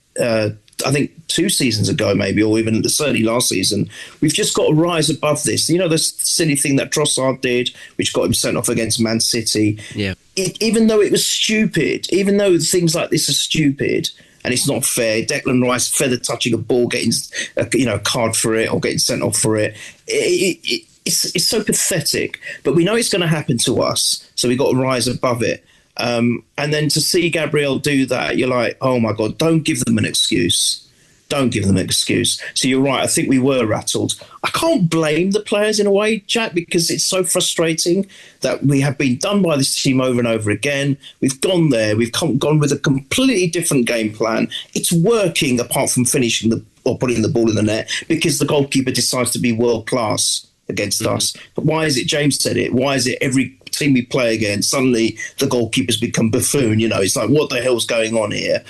I think 2 seasons ago, maybe, or even certainly last season, we've just got to rise above this. The silly thing that Trossard did, which got him sent off against Man City. Yeah. Even though it was stupid, even though things like this are stupid and it's not fair, Declan Rice feather touching a ball, getting a card for it or getting sent off for it. It's so pathetic. But we know it's going to happen to us, so we've got to rise above it. And then to see Gabriel do that, you're like, oh my God, don't give them an excuse. Don't give them an excuse. So you're right, I think we were rattled. I can't blame the players in a way, Jack, because it's so frustrating that we have been done by this team over and over again. We've gone there, we've gone with a completely different game plan. It's working apart from finishing or putting the ball in the net, because the goalkeeper decides to be world class against us. But why is it, James said it, why is it every team we play against, suddenly the goalkeepers become buffoon? It's like, what the hell's going on here?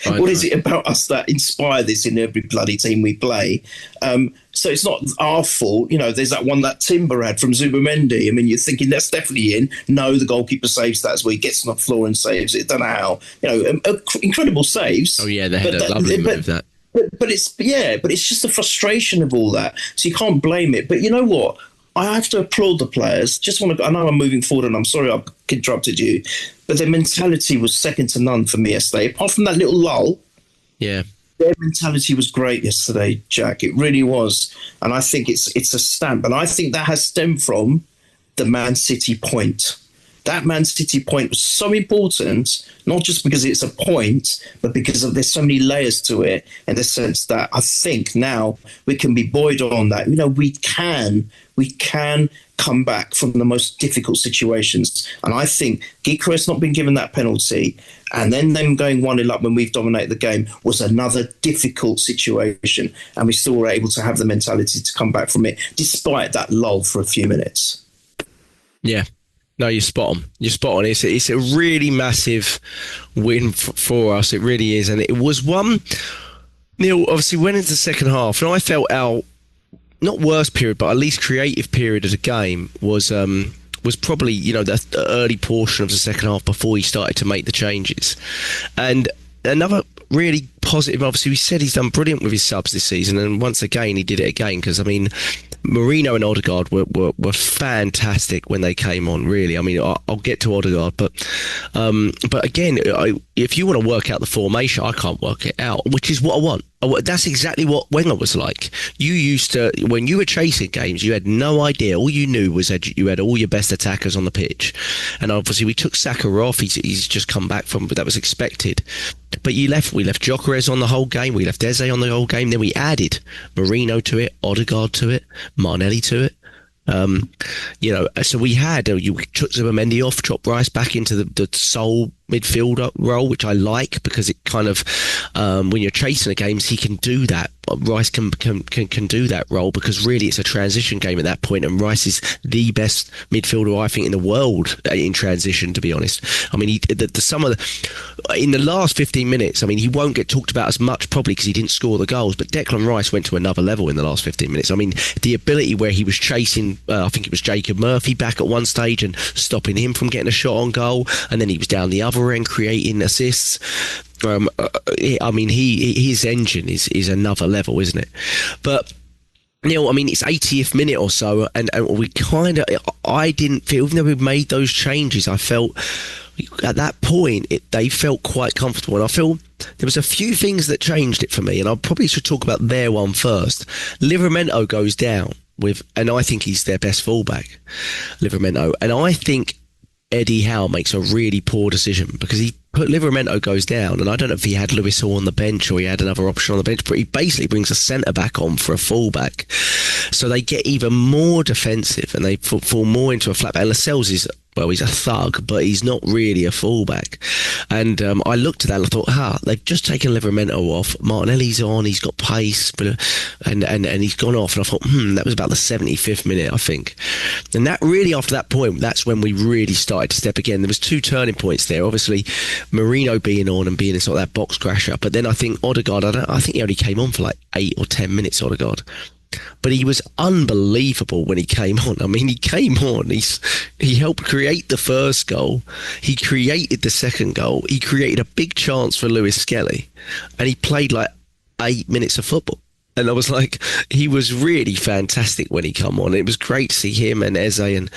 What is it about us that inspire this in every bloody team we play? So it's not our fault. There's that timber ad from Zubamendi. You're thinking that's definitely in. No, the goalkeeper saves that as well. He gets on the floor and saves it. Don't know how. Incredible saves. Oh yeah, they had a lovely move that. But it's just the frustration of all that. So you can't blame it. But you know what? I have to applaud the players. I know I'm moving forward, and I'm sorry I've interrupted you, but their mentality was second to none for me yesterday. Apart from that little lull, their mentality was great yesterday, Jack. It really was, and I think it's a stamp, and I think that has stemmed from the Man City point. That Man City point was so important, not just because it's a point, but because there's so many layers to it, in the sense that I think now we can be buoyed on that. We can come back from the most difficult situations. And I think Gyökeres not being given that penalty, and then them going 1-0 up when we've dominated the game, was another difficult situation. And we still were able to have the mentality to come back from it, despite that lull for a few minutes. Yeah. No, you're spot on. It's a really massive win for us. It really is. And it was one, Neil, obviously went into the second half, and I felt our, not worst period, but at least creative period of the game was probably, the early portion of the second half before he started to make the changes. And another really positive, obviously we said he's done brilliant with his subs this season, and once again he did it again, because Marino and Odegaard were fantastic when they came on, really. I'll get to Odegaard, but again, if you want to work out the formation, I can't work it out, which is what I want. That's exactly what Wenger was like. You used to, when you were chasing games, you had no idea. All you knew was that you had all your best attackers on the pitch. And obviously we took Saka off. He's just come back from, but that was expected. But we left Gyökeres on the whole game. We left Eze on the whole game. Then we added Marino to it, Odegaard to it, Martinelli to it. So we had, you took Zubamendi off, chopped Rice back into the sole midfielder role, which I like, because it kind of, when you're chasing the games, he can do that. Rice can do that role, because really it's a transition game at that point, and Rice is the best midfielder, I think, in the world in transition, to be honest. I mean, in the last 15 minutes, I mean, he won't get talked about as much probably because he didn't score the goals, but Declan Rice went to another level in the last 15 minutes. I mean, the ability where he was chasing, I think it was Jacob Murphy back at one stage and stopping him from getting a shot on goal, and then he was down the other end creating assists. I mean, his engine is another level, isn't it? But Neil, I mean, it's 80th minute or so, and we kind of, I didn't feel, even though we made those changes, I felt at that point they felt quite comfortable, and I feel there was a few things that changed it for me, and I probably should talk about their one first. Livramento goes down and I think he's their best fullback, Livramento, and I think Eddie Howe makes a really poor decision, because Livramento goes down, and I don't know if he had Lewis Hall on the bench or he had another option on the bench, but he basically brings a centre-back on for a full-back. So they get even more defensive and they fall more into a flat-back. And Lascelles is, well, he's a thug, but he's not really a full-back. And I looked at that and I thought, they've just taken Livramento off. Martinelli's on, he's got pace, and he's gone off. And I thought, that was about the 75th minute, I think. And that really, after that point, that's when we really started to step again. There was two turning points there. Obviously, Marino being on and being sort of that box crasher. But then I think Odegaard, I think he only came on for like 8 or 10 minutes, Odegaard. But he was unbelievable when he came on. I mean, he came on, he helped create the first goal, he created the second goal, he created a big chance for Lewis Skelly, and he played like 8 minutes of football. And I was like, he was really fantastic when he come on. It was great to see him and Eze and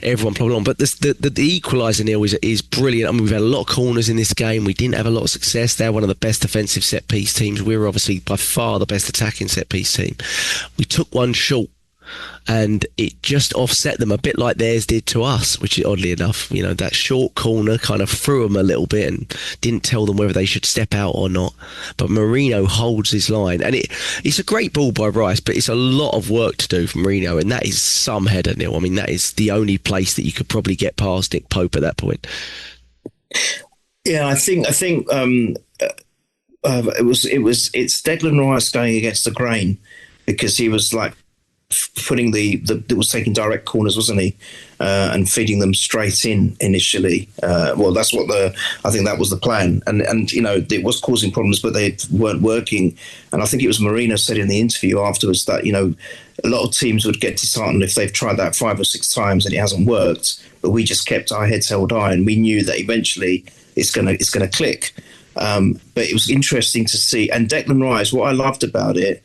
everyone plodding on. But the equaliser, Neil, is brilliant. I mean, we've had a lot of corners in this game. We didn't have a lot of success. They're one of the best defensive set-piece teams. We were obviously by far the best attacking set-piece team. We took one short, and it just offset them a bit like theirs did to us, which is oddly enough, that short corner kind of threw them a little bit and didn't tell them whether they should step out or not. But Marino holds his line, and it's a great ball by Rice, but it's a lot of work to do for Marino, and that is some header, Neil. I mean, that is the only place that you could probably get past Nick Pope at that point. Yeah, I think it's Declan Rice going against the grain, because he was like putting it was taking direct corners, wasn't he, and feeding them straight in initially. Well, that's what I think that was the plan, and it was causing problems, but they weren't working. And I think it was Marino said in the interview afterwards that a lot of teams would get disheartened if they've tried that 5 or 6 times and it hasn't worked, but we just kept our heads held high, and we knew that eventually it's gonna click. But it was interesting to see. And Declan Rice, what I loved about it,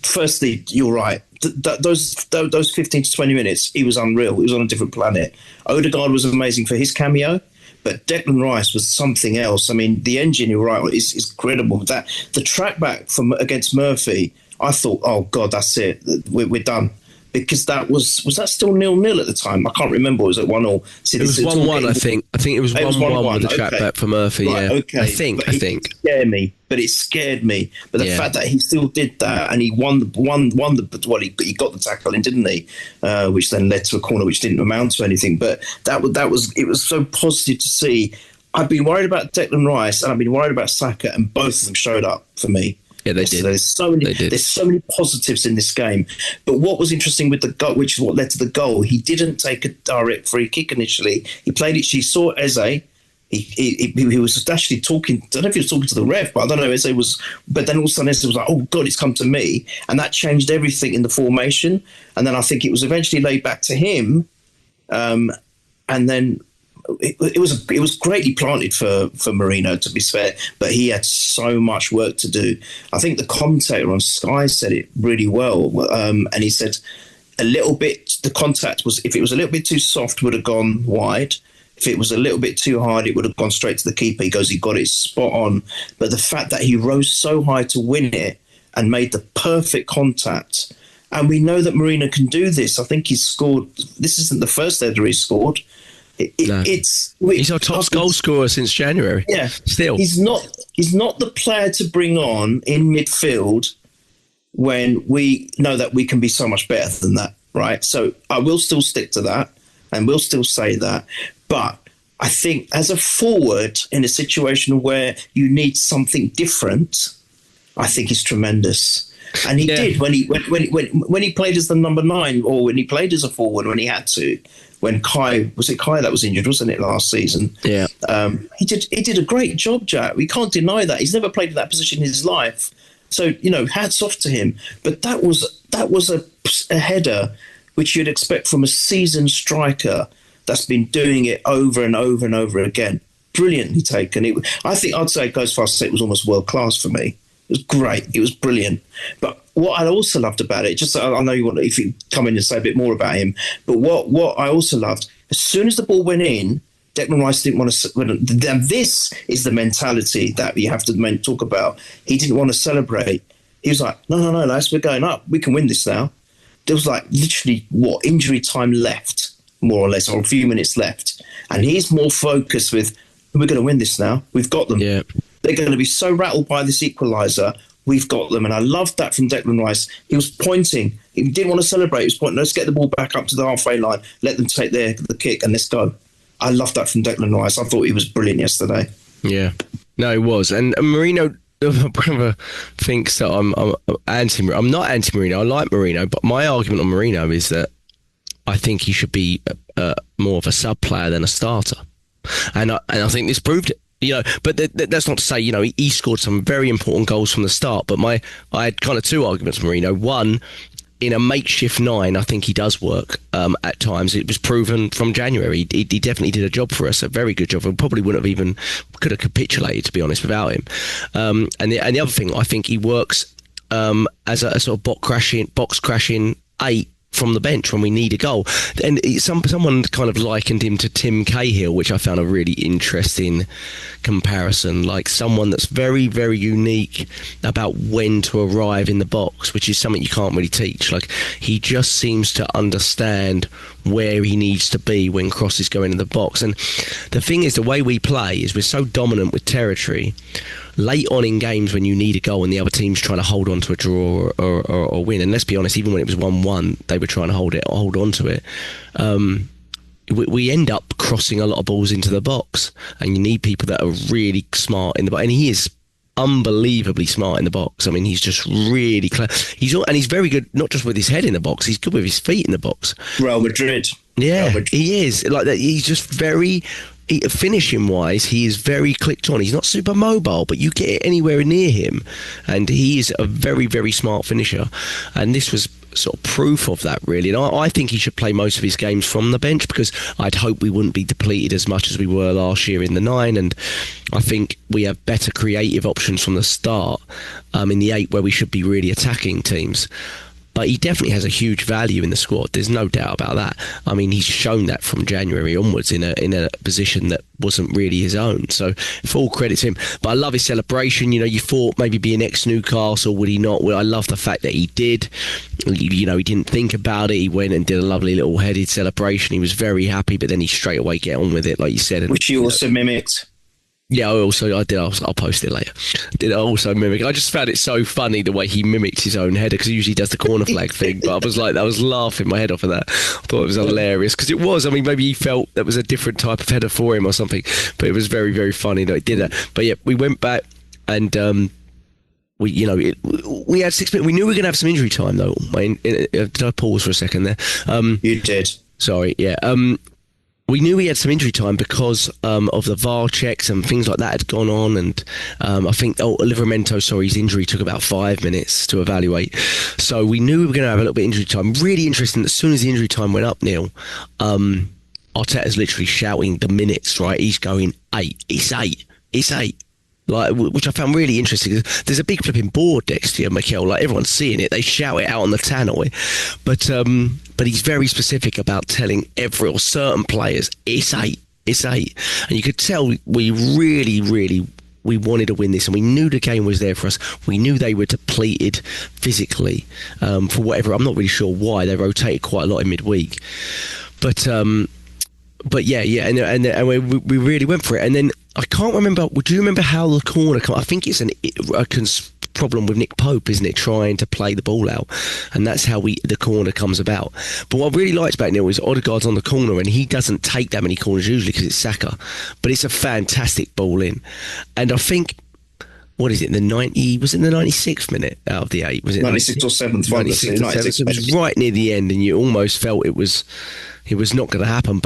firstly, you're right. Those 15 to 20 minutes, he was unreal. He was on a different planet. Odegaard was amazing for his cameo, but Declan Rice was something else. I mean, the engine, you're right, is incredible. The track back against Murphy, I thought, oh God, that's it. We're done. Because that was that still 0-0 at the time? I can't remember. Was it 1-1? It was 1-1, I think. I think it was 1-1 with the track back for Murphy. Right, yeah, okay. I think. It scared me. But the fact that he still did that, and he won he got the tackle in, didn't he? Which then led to a corner which didn't amount to anything. But it was so positive to see. I've been worried about Declan Rice and I've been worried about Saka, and both of them showed up for me. Yeah, they did. There's so many positives in this game. But what was interesting with the goal, which is what led to the goal, he didn't take a direct free kick initially. He played it. She saw Eze. He was actually talking. I don't know if he was talking to the ref, but I don't know. Eze was. But then all of a sudden, Eze was like, "Oh God, it's come to me," and that changed everything in the formation. And then I think it was eventually laid back to him, and then. It was greatly planted for Marino, to be fair, but he had so much work to do. I think the commentator on Sky said it really well, and he said a little bit, the contact was, if it was a little bit too soft, would have gone wide. If it was a little bit too hard, it would have gone straight to the keeper. He goes, he got it spot on. But the fact that he rose so high to win it and made the perfect contact, and we know that Marino can do this. I think he's scored, this isn't the first header he's scored. He's our top goal scorer since January. Yeah, still he's not the player to bring on in midfield when we know that we can be so much better than that, right? So I will still stick to that, and we'll still say that. But I think as a forward in a situation where you need something different, I think he's tremendous. And he did when he played as the number 9, or when he played as a forward when he had to. When Kai that was injured, wasn't it, last season? Yeah. He did a great job, Jack. We can't deny that. He's never played in that position in his life. So, hats off to him. But that was a header which you'd expect from a seasoned striker that's been doing it over and over and over again. Brilliantly taken. I'd say it goes far as to say it was almost world class for me. It was great. It was brilliant. But what I also loved about it, just I know you want, if you come in and say a bit more about him, but what I also loved, as soon as the ball went in, Declan Rice didn't want to. And this is the mentality that you have to talk about. He didn't want to celebrate. He was like, no, lads, we're going up. We can win this now. There was like literally injury time left, more or less, or a few minutes left, and he's more focused with, we're going to win this now. We've got them. Yeah. They're going to be so rattled by this equaliser. We've got them. And I loved that from Declan Rice. He was pointing. He didn't want to celebrate. He was pointing, let's get the ball back up to the halfway line. Let them take the kick and let's go. I loved that from Declan Rice. I thought he was brilliant yesterday. Yeah. No, he was. And Mourinho, my brother thinks that I'm anti-Mourinho. I'm not anti-Mourinho. I like Mourinho. But my argument on Mourinho is that I think he should be more of a sub-player than a starter. And I think this proved it. But that's not to say, he scored some very important goals from the start. But I had kind of two arguments for Mourinho. One, in a makeshift 9, I think he does work at times. It was proven from January. He definitely did a job for us, a very good job. And probably wouldn't have even could have capitulated, to be honest, without him. And the other thing, I think he works as a sort of box crashing 8. From the bench when we need a goal. And someone kind of likened him to Tim Cahill, which I found a really interesting comparison. Like someone that's very, very unique about when to arrive in the box, which is something you can't really teach. Like he just seems to understand where he needs to be when crosses go into the box. And the thing is, the way we play is we're so dominant with territory. Late on in games when you need a goal and the other team's trying to hold on to a draw or win, and let's be honest, even when it was 1-1, they were trying to hold on to it. We end up crossing a lot of balls into the box, and you need people that are really smart in the box. And he is unbelievably smart in the box. I mean, he's just really clever. He's very good, not just with his head in the box. He's good with his feet in the box. Real Madrid. Yeah, he is like that. He's just very. Finishing wise, he is very clicked on. He's not super mobile, but you get it anywhere near him, and he is a very, very smart finisher. And this was sort of proof of that, really. And I think he should play most of his games from the bench, because I'd hope we wouldn't be depleted as much as we were last year in the 9. And I think we have better creative options from the start in the 8, where we should be really attacking teams. But he definitely has a huge value in the squad. There's no doubt about that. I mean, he's shown that from January onwards in a position that wasn't really his own. So full credit to him. But I love his celebration. You thought maybe being ex-Newcastle, would he not? Well, I love the fact that he did. He didn't think about it. He went and did a lovely little headed celebration. He was very happy, but then he straight away get on with it, like you said. Which you also mimicked. Yeah, I did. I'll post it later. I also mimic. I just found it so funny the way he mimicked his own header, because he usually does the corner flag thing. But I was laughing my head off at that. I thought it was hilarious, because it was. I mean, maybe he felt that was a different type of header for him or something. But it was very, very funny that he did that. But yeah, we went back and we had 6 minutes. We knew we were going to have some injury time though. Did I pause for a second there? You did. Sorry. Yeah. We knew we had some injury time because of the VAR checks and things like that had gone on, and I think Livramento, his injury took about 5 minutes to evaluate. So we knew we were going to have a little bit of injury time. Really interesting that as soon as the injury time went up, Neil, Arteta's literally shouting the minutes, right? He's going 8, it's 8, it's 8. Like, which I found really interesting. There's a big flipping board next to you, Mikel. Like, everyone's seeing it. They shout it out on the tannoy. But he's very specific about telling certain players, it's 8, it's 8. And you could tell we really, really, we wanted to win this, and we knew the game was there for us. We knew they were depleted physically for whatever. I'm not really sure why. They rotated quite a lot in midweek. But yeah, and we really went for it. And then I can't remember. Do you remember how the corner? I think it's a problem with Nick Pope, isn't it? Trying to play the ball out, and that's how the corner comes about. But what I really liked about Neil is Odegaard's on the corner, and he doesn't take that many corners usually because it's Saka, but it's a fantastic ball in, and I think. What is it? The 96th minute out of the 8? Was it 96th or 7th? 96th or 7th. It was right near the end, and you almost felt it was not going to happen.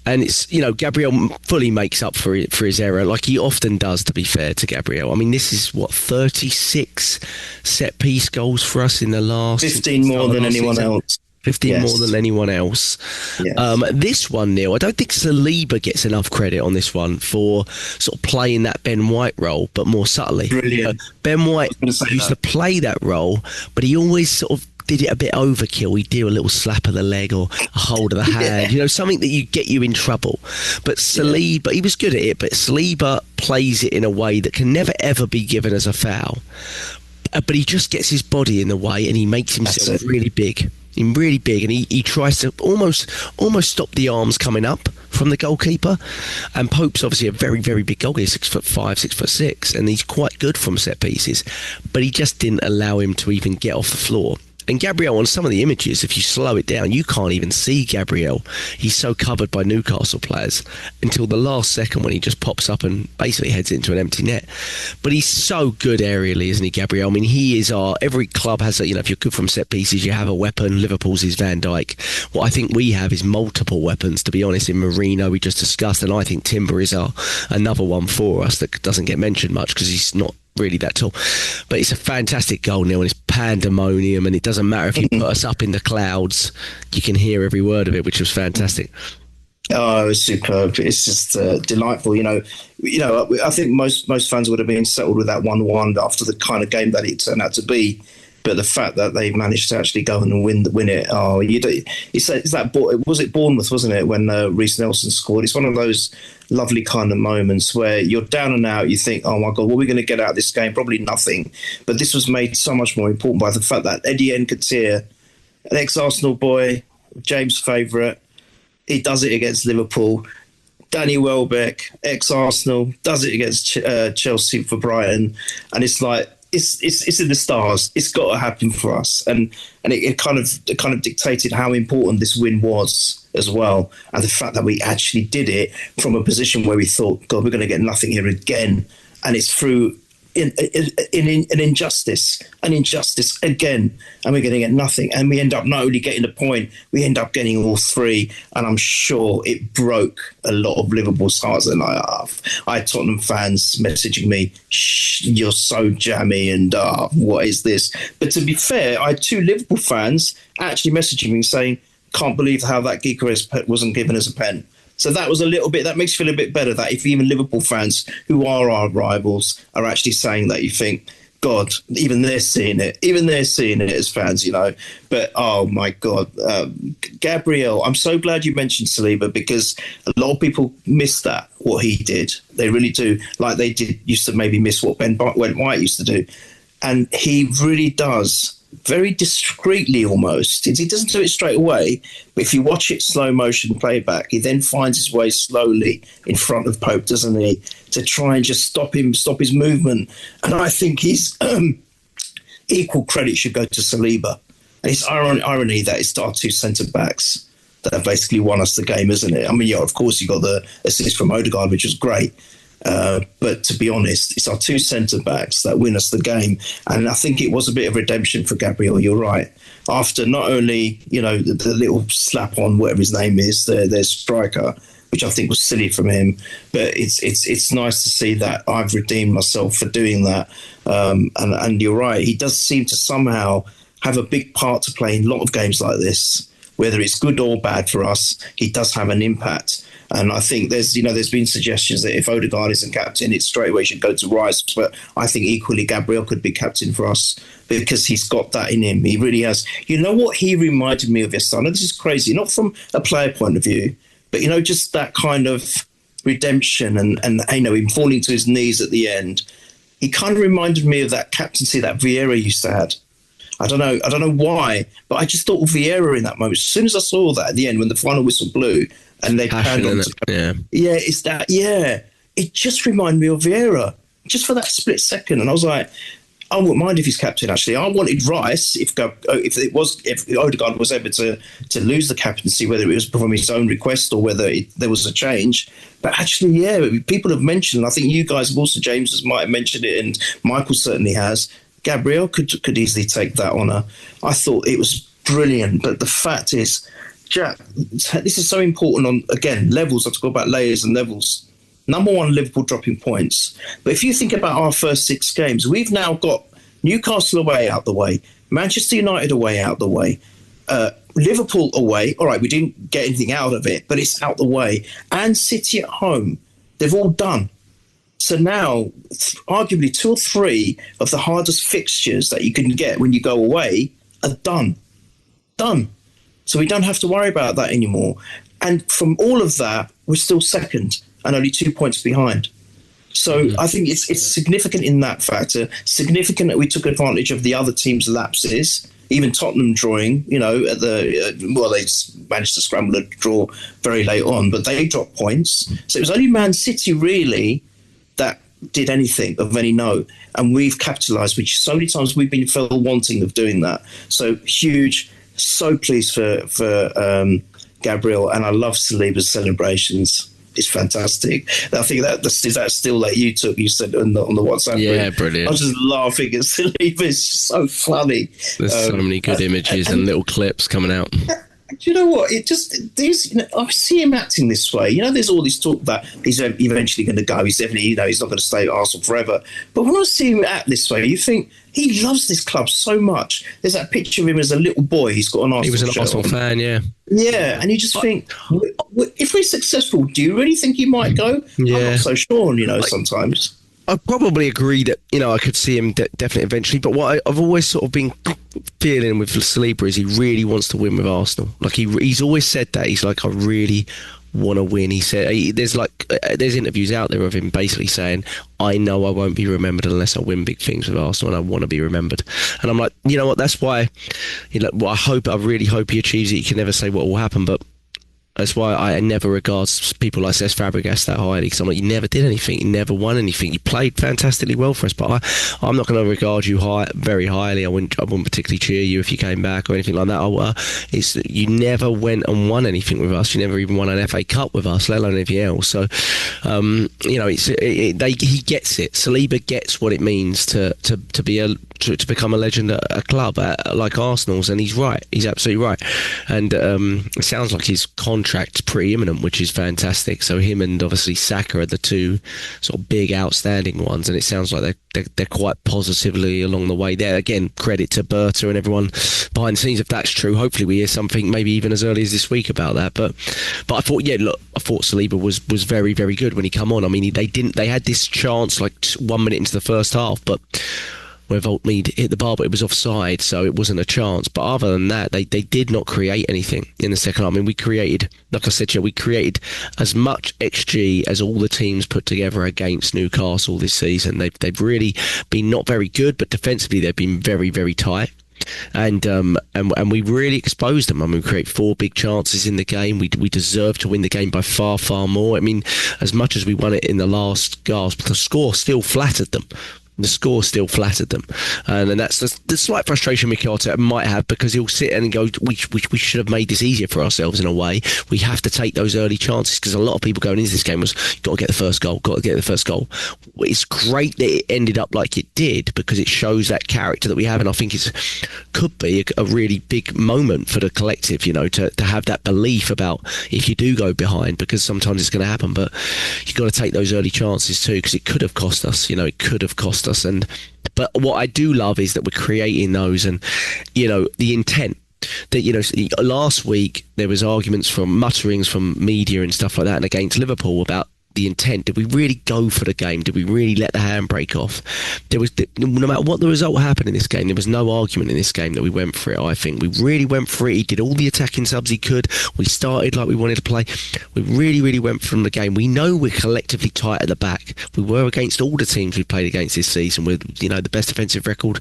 And it's Gabriel fully makes up for his error, like he often does. To be fair to Gabriel, I mean, this is 36 set piece goals for us in the last 15 more than anyone else. 15 more than anyone else. Yes. This one, Neil, I don't think Saliba gets enough credit on this one for sort of playing that Ben White role, but more subtly. Brilliant. Ben White used to play that role, but he always sort of did it a bit overkill. He'd do a little slap of the leg or a hold of the hand, something that you get you in trouble. But Saliba, he was good at it, but Saliba plays it in a way that can never ever be given as a foul. But he just gets his body in the way and he makes himself really big. Really big, and he tries to almost stop the arms coming up from the goalkeeper. And Pope's obviously a very, very big goalkeeper, 6'5", 6'6", and he's quite good from set pieces, but he just didn't allow him to even get off the floor. And Gabriel, on some of the images, if you slow it down, you can't even see Gabriel. He's so covered by Newcastle players until the last second when he just pops up and basically heads into an empty net. But he's so good aerially, isn't he, Gabriel? I mean, he is every club has if you're good from set pieces, you have a weapon. Liverpool's is Van Dijk. What I think we have is multiple weapons, to be honest. In Marino, we just discussed, and I think Timber is another one for us that doesn't get mentioned much because he's not really that tall. But it's a fantastic goal, Neil, and it's pandemonium, and it doesn't matter if you put us up in the clouds, you can hear every word of it, which was fantastic. Oh, it was superb. It's just delightful. I think most fans would have been settled with that 1-1 after the kind of game that it turned out to be. But the fact that they managed to actually go and win it, was it Bournemouth, wasn't it, when Reece Nelson scored? It's one of those lovely kind of moments where you're down and out, you think, oh my God, what are we going to get out of this game? Probably nothing. But this was made so much more important by the fact that Eddie Nketiah, an ex-Arsenal boy, James' favourite, he does it against Liverpool. Danny Welbeck, ex-Arsenal, does it against Chelsea for Brighton. And it's like, it's in the stars. It's got to happen for us, and it kind of dictated how important this win was as well, and the fact that we actually did it from a position where we thought, God, we're going to get nothing here again, and it's through an injustice again, and we're going to get nothing, and we end up not only getting the point, we end up getting all three, and I'm sure it broke a lot of Liverpool's hearts. And I had Tottenham fans messaging me, you're so jammy, and what is this? But to be fair, I had 2 Liverpool fans actually messaging me saying, can't believe how that Gyökeres wasn't given us a pen. So that was a little bit, that makes you feel a bit better that if even Liverpool fans, who are our rivals, are actually saying that, you think, God, even they're seeing it as fans, But, oh my God, Gabriel, I'm so glad you mentioned Saliba, because a lot of people miss that, what he did. They really do. Like they used to maybe miss what Ben White used to do. And he really does, very discreetly almost. He doesn't do it straight away, but if you watch it slow motion playback, he then finds his way slowly in front of Pope, doesn't he, to try and just stop his movement. And I think he's equal credit should go to Saliba. And it's irony that it's our 2 centre-backs that have basically won us the game, isn't it? I mean, of course, you got the assist from Odegaard, which was great. But to be honest, it's our 2 centre-backs that win us the game. And I think it was a bit of redemption for Gabriel, you're right. After not only, the little slap on whatever his name is, their striker, which I think was silly from him, but it's nice to see that I've redeemed myself for doing that. And you're right, he does seem to somehow have a big part to play in a lot of games like this. Whether it's good or bad for us, he does have an impact. And I think there's been suggestions that if Odegaard isn't captain, it straight away should go to Rice. But I think equally Gabriel could be captain for us because he's got that in him. He really has. You know what he reminded me of yesterday? I know this is crazy, not from a player point of view, but, just that kind of redemption and him falling to his knees at the end. He kind of reminded me of that captaincy that Vieira used to have. I don't know why, but I just thought of Vieira in that moment. As soon as I saw that at the end, when the final whistle blew and they panned on it's that, it just reminded me of Vieira, just for that split second. And I was like, I wouldn't mind if he's captain. Actually, I wanted Rice if Odegaard was able to lose the captaincy, whether it was from his own request or whether there was a change. But actually, yeah, people have mentioned. I think you guys have also, James might have mentioned it, and Michael certainly has. Gabriel could easily take that honour. I thought it was brilliant, but the fact is, Jack, this is so important on, again, levels. I talk about layers and levels. Number one, Liverpool dropping points. But if you think about our first 6 games, we've now got Newcastle away out the way, Manchester United away out the way, Liverpool away. All right, we didn't get anything out of it, but it's out the way. And City at home. They've all done. So now, arguably 2 or 3 of the hardest fixtures that you can get when you go away are done. Done. So we don't have to worry about that anymore. And from all of that, we're still second and only 2 points behind. So I think it's significant in that factor. Significant that we took advantage of the other team's lapses. Even Tottenham drawing, at they managed to scramble a draw very late on, but they dropped points. So it was only Man City really that did anything of any note, and we've capitalised, which so many times we've been felt wanting of doing that. So huge, so pleased for Gabriel, and I love Saliba's celebrations. It's fantastic. I think that still that you said on the WhatsApp. Yeah, group. brilliant. I was just laughing at Saliba. It's so funny. There's so many good images and little clips coming out. Do you know what? I see him acting this way. There's all this talk that he's eventually going to go. He's definitely, he's not going to stay at Arsenal forever. But when I see him act this way, you think he loves this club so much. There's that picture of him as a little boy. He's got an Arsenal. He was an Arsenal fan, yeah. Yeah, and you just think, if we're successful, do you really think he might go? Yeah. I'm not so sure, sometimes. I probably agree that, I could see him definitely eventually, but what I've always sort of been feeling with Saliba is he really wants to win with Arsenal. Like he's always said that. He's like, I really want to win. He said there's interviews out there of him basically saying, I know I won't be remembered unless I win big things with Arsenal, and I want to be remembered. And I'm like, you know what? That's why. I really hope he achieves it. You can never say what will happen, but that's why I never regard people like Cesc Fabregas that highly, because I'm like, you never did anything, you never won anything, you played fantastically well for us, but I'm not going to regard you very highly. I wouldn't particularly cheer you if you came back or anything like that. You never went and won anything with us. You never even won an FA Cup with us, let alone anything else. So he gets it. Saliba gets what it means to become a legend at a club like Arsenal's, and he's right. He's absolutely right. And it sounds like his contract's pretty imminent, which is fantastic. So him and obviously Saka are the 2 sort of big outstanding ones, and it sounds like they're quite positively along the way there. Again, credit to Berta and everyone behind the scenes if that's true. Hopefully we hear something maybe even as early as this week about that. But I thought, I thought Saliba was very, very good when he come on. I mean, they had this chance like 1 minute into the first half, but where Voltmead hit the bar, but it was offside, so it wasn't a chance. But other than that, they did not create anything in the second half. I mean, we created, like I said, we created as much XG as all the teams put together against Newcastle this season. They've really been not very good, but defensively they've been very, very tight. And we really exposed them. I mean, we created 4 big chances in the game. We deserved to win the game by far, far more. I mean, as much as we won it in the last gasp, the score still flattered them. And that's the slight frustration Mikel Arteta might have, because he'll sit and go, we should have made this easier for ourselves in a way. We have to take those early chances, because a lot of people going into this game was, got to get the first goal. It's great that it ended up like it did, because it shows that character that we have, and I think it could be a really big moment for the collective, to have that belief about if you do go behind, because sometimes it's going to happen, but you've got to take those early chances too, because it could have cost us. It could have cost us. But what I do love is that we're creating those, and the intent that last week there was mutterings from media and stuff like that, and against Liverpool about the intent. Did we really go for the game? Did we really let the handbrake off? No matter what the result happened in this game, there was no argument in this game that we went for it. I think we really went for it. He did all the attacking subs he could. We started like we wanted to play. We really, really went from the game. We know we're collectively tight at the back. We were against all the teams we played against this season with, the best defensive record,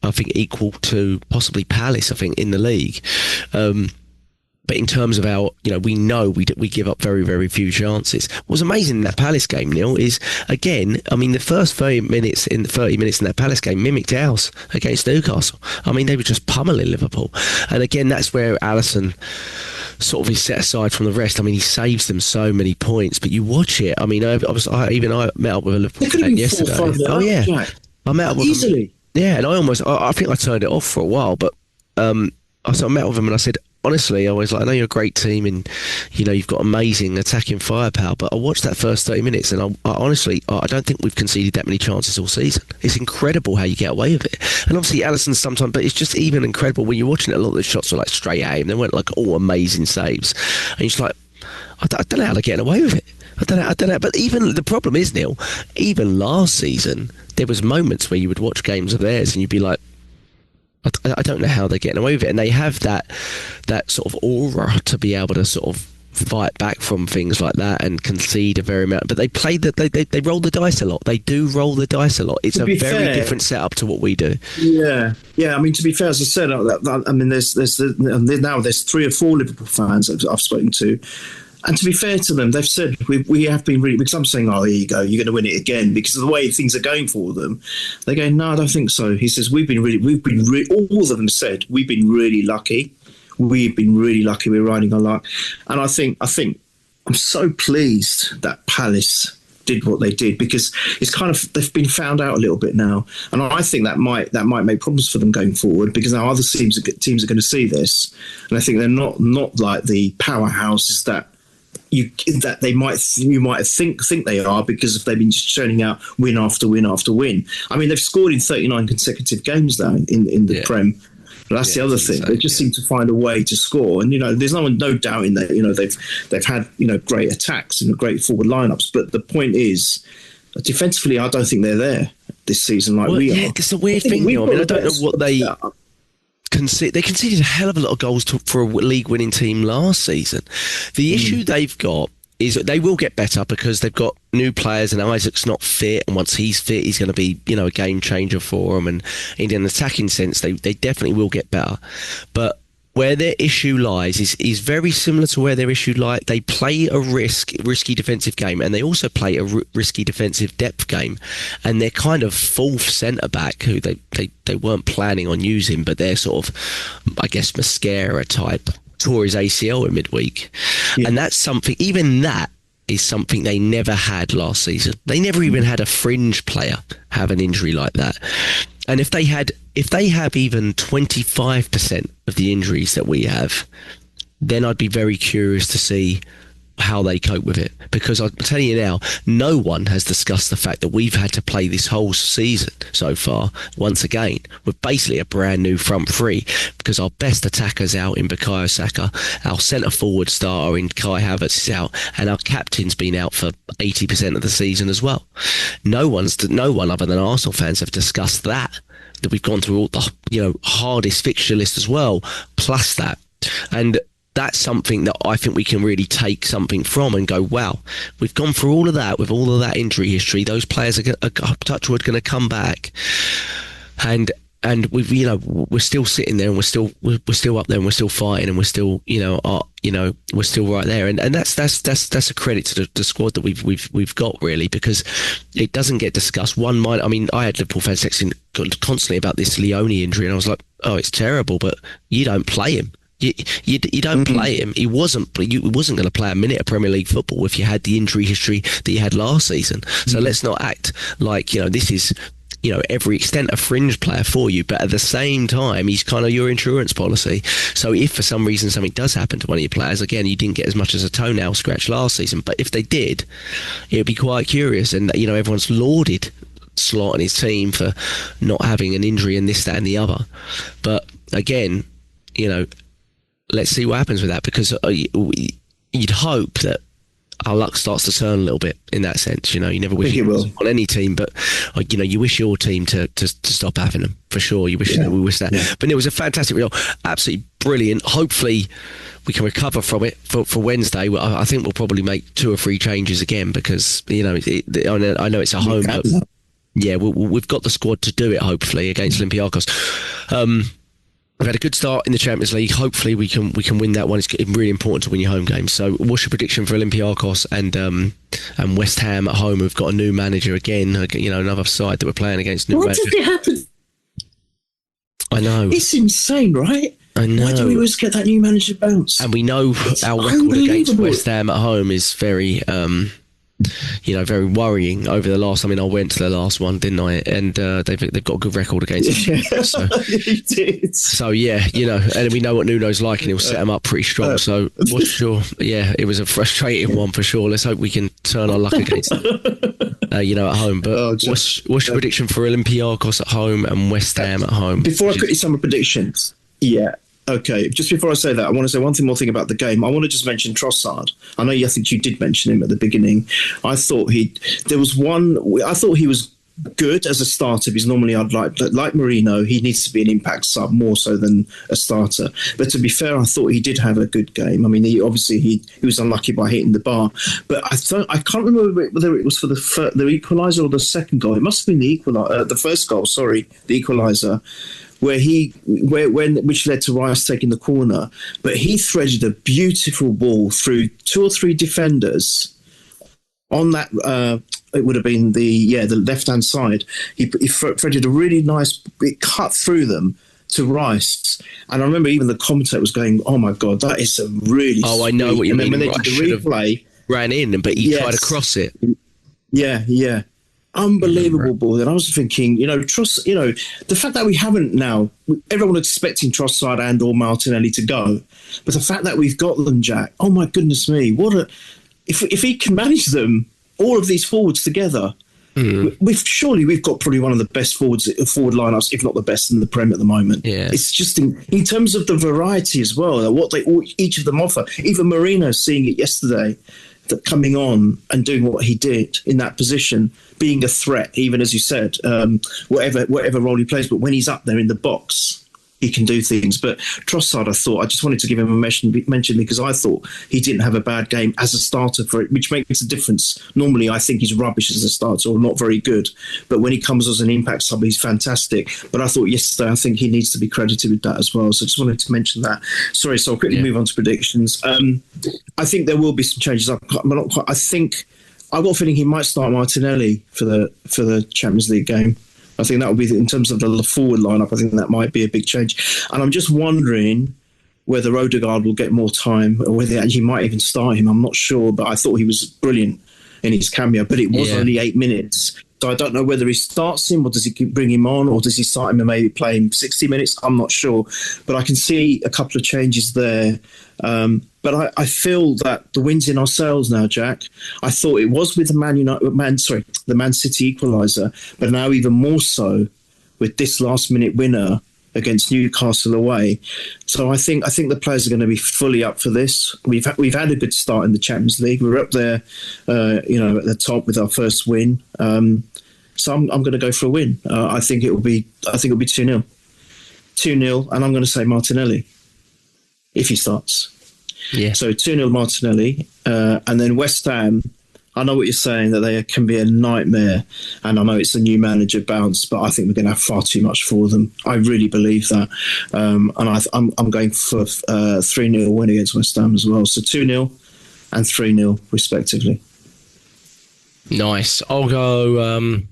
I think, equal to possibly Palace, I think, in the league. But in terms of our, we know we give up very, very few chances. What was amazing in that Palace game, Neil, is, again, I mean, the first 30 minutes in that Palace game mimicked ours against Newcastle. I mean, they were just pummeling Liverpool. And again, that's where Alisson sort of is set aside from the rest. I mean, he saves them so many points, but you watch it. I mean, I met up with a Liverpool fan yesterday. Oh, yeah. Jack. I met up with easily. Him. Yeah, and I think I turned it off for a while, but I met with him and I said, honestly, I was like, I know you're a great team and, you've got amazing attacking firepower, but I watched that first 30 minutes and I honestly don't think we've conceded that many chances all season. It's incredible how you get away with it. And obviously Alisson sometimes, but it's just even incredible when you're watching it, a lot of the shots were like straight at him. They weren't like all amazing saves. And you're just like, I don't know how they're getting away with it. I don't know. But even the problem is, Neil, even last season, there was moments where you would watch games of theirs and you'd be like, I don't know how they're getting away with it. And they have that sort of aura to be able to sort of fight back from things like that and concede a very amount. But they roll the dice a lot. They do roll the dice a lot. It's a very different setup to what we do. Yeah. I mean, to be fair, as I said, I mean, there's 3 or 4 Liverpool fans I've spoken to. And to be fair to them, they've said we have been really, because I'm saying, oh, here you go, you're going to win it again because of the way things are going for them. They're going, no, I don't think so. He says, all of them said, we've been really lucky. We've been really lucky. We're riding our luck. And I think I'm so pleased that Palace did what they did because it's kind of, they've been found out a little bit now. And I think that might make problems for them going forward because now other teams are going to see this. And I think they're not like the powerhouses that you might think they are because they've been just churning out win after win after win. I mean, they've scored in 39 consecutive games now in the Prem. But that's the other thing. They just seem to find a way to score, and there's no doubting that they've had great attacks and great forward lineups. But the point is, defensively, I don't think they're there this season like we are. Yeah, it's a weird thing. I mean, I don't know what they. They conceded a hell of a lot of goals for a league-winning team last season. The issue they've got is that they will get better because they've got new players and Isaac's not fit, and once he's fit, he's going to be a game changer for them. And in an attacking sense, they definitely will get better. But where their issue lies is very similar to where their issue lies. They play a risky defensive game, and they also play a risky defensive depth game. And they're kind of fourth centre back who they weren't planning on using, but they're sort of, I guess, Mascara type. Tore his ACL in midweek, and that's something. Even that is something they never had last season. They never even had a fringe player have an injury like that. And if they have even 25% of the injuries that we have, then I'd be very curious to see how they cope with it, because I'll tell you now, no one has discussed the fact that we've had to play this whole season so far once again with basically a brand new front three, because our best attacker's out in Bukayo Saka, our centre forward starter in Kai Havertz is out, and our captain's been out for 80% of the season as well. No one other than Arsenal fans have discussed that we've gone through all the hardest fixture list as well, plus that. And that's something that I think we can really take something from and go, wow, we've gone through all of that with all of that injury history. Those players are touchwood going to come back, and we've we're still sitting there, and we're still up there, and we're still fighting, and we're still we're still right there, and that's a credit to the squad that we've got, really, because it doesn't get discussed. I mean, I had Liverpool fans texting constantly about this Leone injury, and I was like, oh, it's terrible, but you don't play him. You don't play him. He wasn't going to play a minute of Premier League football if you had the injury history that you had last season. So let's not act like this is every extent a fringe player for you, but at the same time he's kind of your insurance policy. So if for some reason something does happen to one of your players, again, you didn't get as much as a toenail scratch last season, but if they did, it would be quite curious. And everyone's lauded Slot and his team for not having an injury and this, that and the other. But again, let's see what happens with that, because you'd hope that our luck starts to turn a little bit in that sense. You never wish it on any team, but you wish your team to stop having them for sure. You wish we wish that. Yeah. But it was a fantastic result, absolutely brilliant. Hopefully we can recover from it for Wednesday. I think we'll probably make 2 or 3 changes again, because I know it's a home, but yeah, we've got the squad to do it. Hopefully against Olympiakos. we've had a good start in the Champions League. Hopefully we can win that one. It's really important to win your home games. So what's your prediction for Olympiakos and West Ham at home, who've got a new manager again, another side that we're playing against? What did it happen? I know. It's insane, right? I know. Why do we always get that new manager bounce? And we know our record against West Ham at home is very, very worrying over the last. I went to the last one, didn't I? And they've got a good record against us. So, you did. So and we know what Nuno's like, and he'll set them up pretty strong. So what's sure? Yeah, it was a frustrating one for sure. Let's hope we can turn our luck against them, at home. But what's your prediction for Olympiakos at home and West Ham at home? Before I quickly say my predictions, okay, just before I say that, I want to say one more thing about the game. I want to just mention Trossard. I think you did mention him at the beginning. I thought he was good as a starter, because normally I'd like Marino, he needs to be an impact sub more so than a starter. But to be fair, I thought he did have a good game. He was unlucky by hitting the bar. But I can't remember whether it was for the equaliser or the second goal. It must have been the first goal, the equaliser, which led to Rice taking the corner, but he threaded a beautiful ball through 2 or 3 defenders on that. It would have been the left-hand side. He threaded a really nice. It cut through them to Rice, and I remember even the commentator was going, "Oh my God, that is a really." Oh, I know what you mean. And then when they did the replay, ran in, but he tried to cross it. Yeah. Unbelievable ball. Then I was thinking, the fact that we haven't now, everyone expecting Trossard and or Martinelli to go, but the fact that we've got them, Jack, oh my goodness me, if he can manage them, all of these forwards together, we've got probably one of the best forward lineups, if not the best in the Prem at the moment. Yeah. It's just in terms of the variety as well, what each of them offer. Even Marino, seeing it yesterday, that coming on and doing what he did in that position, being a threat, even as you said, whatever role he plays. But when he's up there in the box, he can do things. But Trossard, I just wanted to give him a mention because I thought he didn't have a bad game as a starter for it, which makes a difference. Normally, I think he's rubbish as a starter or not very good. But when he comes as an impact sub, he's fantastic. But I thought yesterday, I think he needs to be credited with that as well. So I just wanted to mention that. Sorry, so I'll quickly move on to predictions. I think there will be some changes. I've got a feeling he might start Martinelli for the Champions League game. I think that would be, in terms of the forward lineup, I think that might be a big change. And I'm just wondering whether Odegaard will get more time or whether he might even start him. I'm not sure, but I thought he was brilliant in his cameo, but it was only 8 minutes. So I don't know whether he starts him or does he bring him on or does he start him and maybe play him 60 minutes? I'm not sure. But I can see a couple of changes there. But I feel that the wind's in our sails now, Jack. I thought it was with the Man City equaliser, but now even more so with this last-minute winner against Newcastle away. So I think the players are going to be fully up for this. We've had a good start in the Champions League. We're up there, at the top with our first win. So I'm going to go for a win. I think it'll be 2-0, 2-0, and I'm going to say Martinelli if he starts. Yeah. So 2-0 Martinelli, and then West Ham. I know what you're saying, that they can be a nightmare, and I know it's a new manager bounce, but I think we're going to have far too much for them. I really believe that, and I'm going for 3-0 win against West Ham as well. So 2-0 and 3-0 respectively. Nice. I'll go.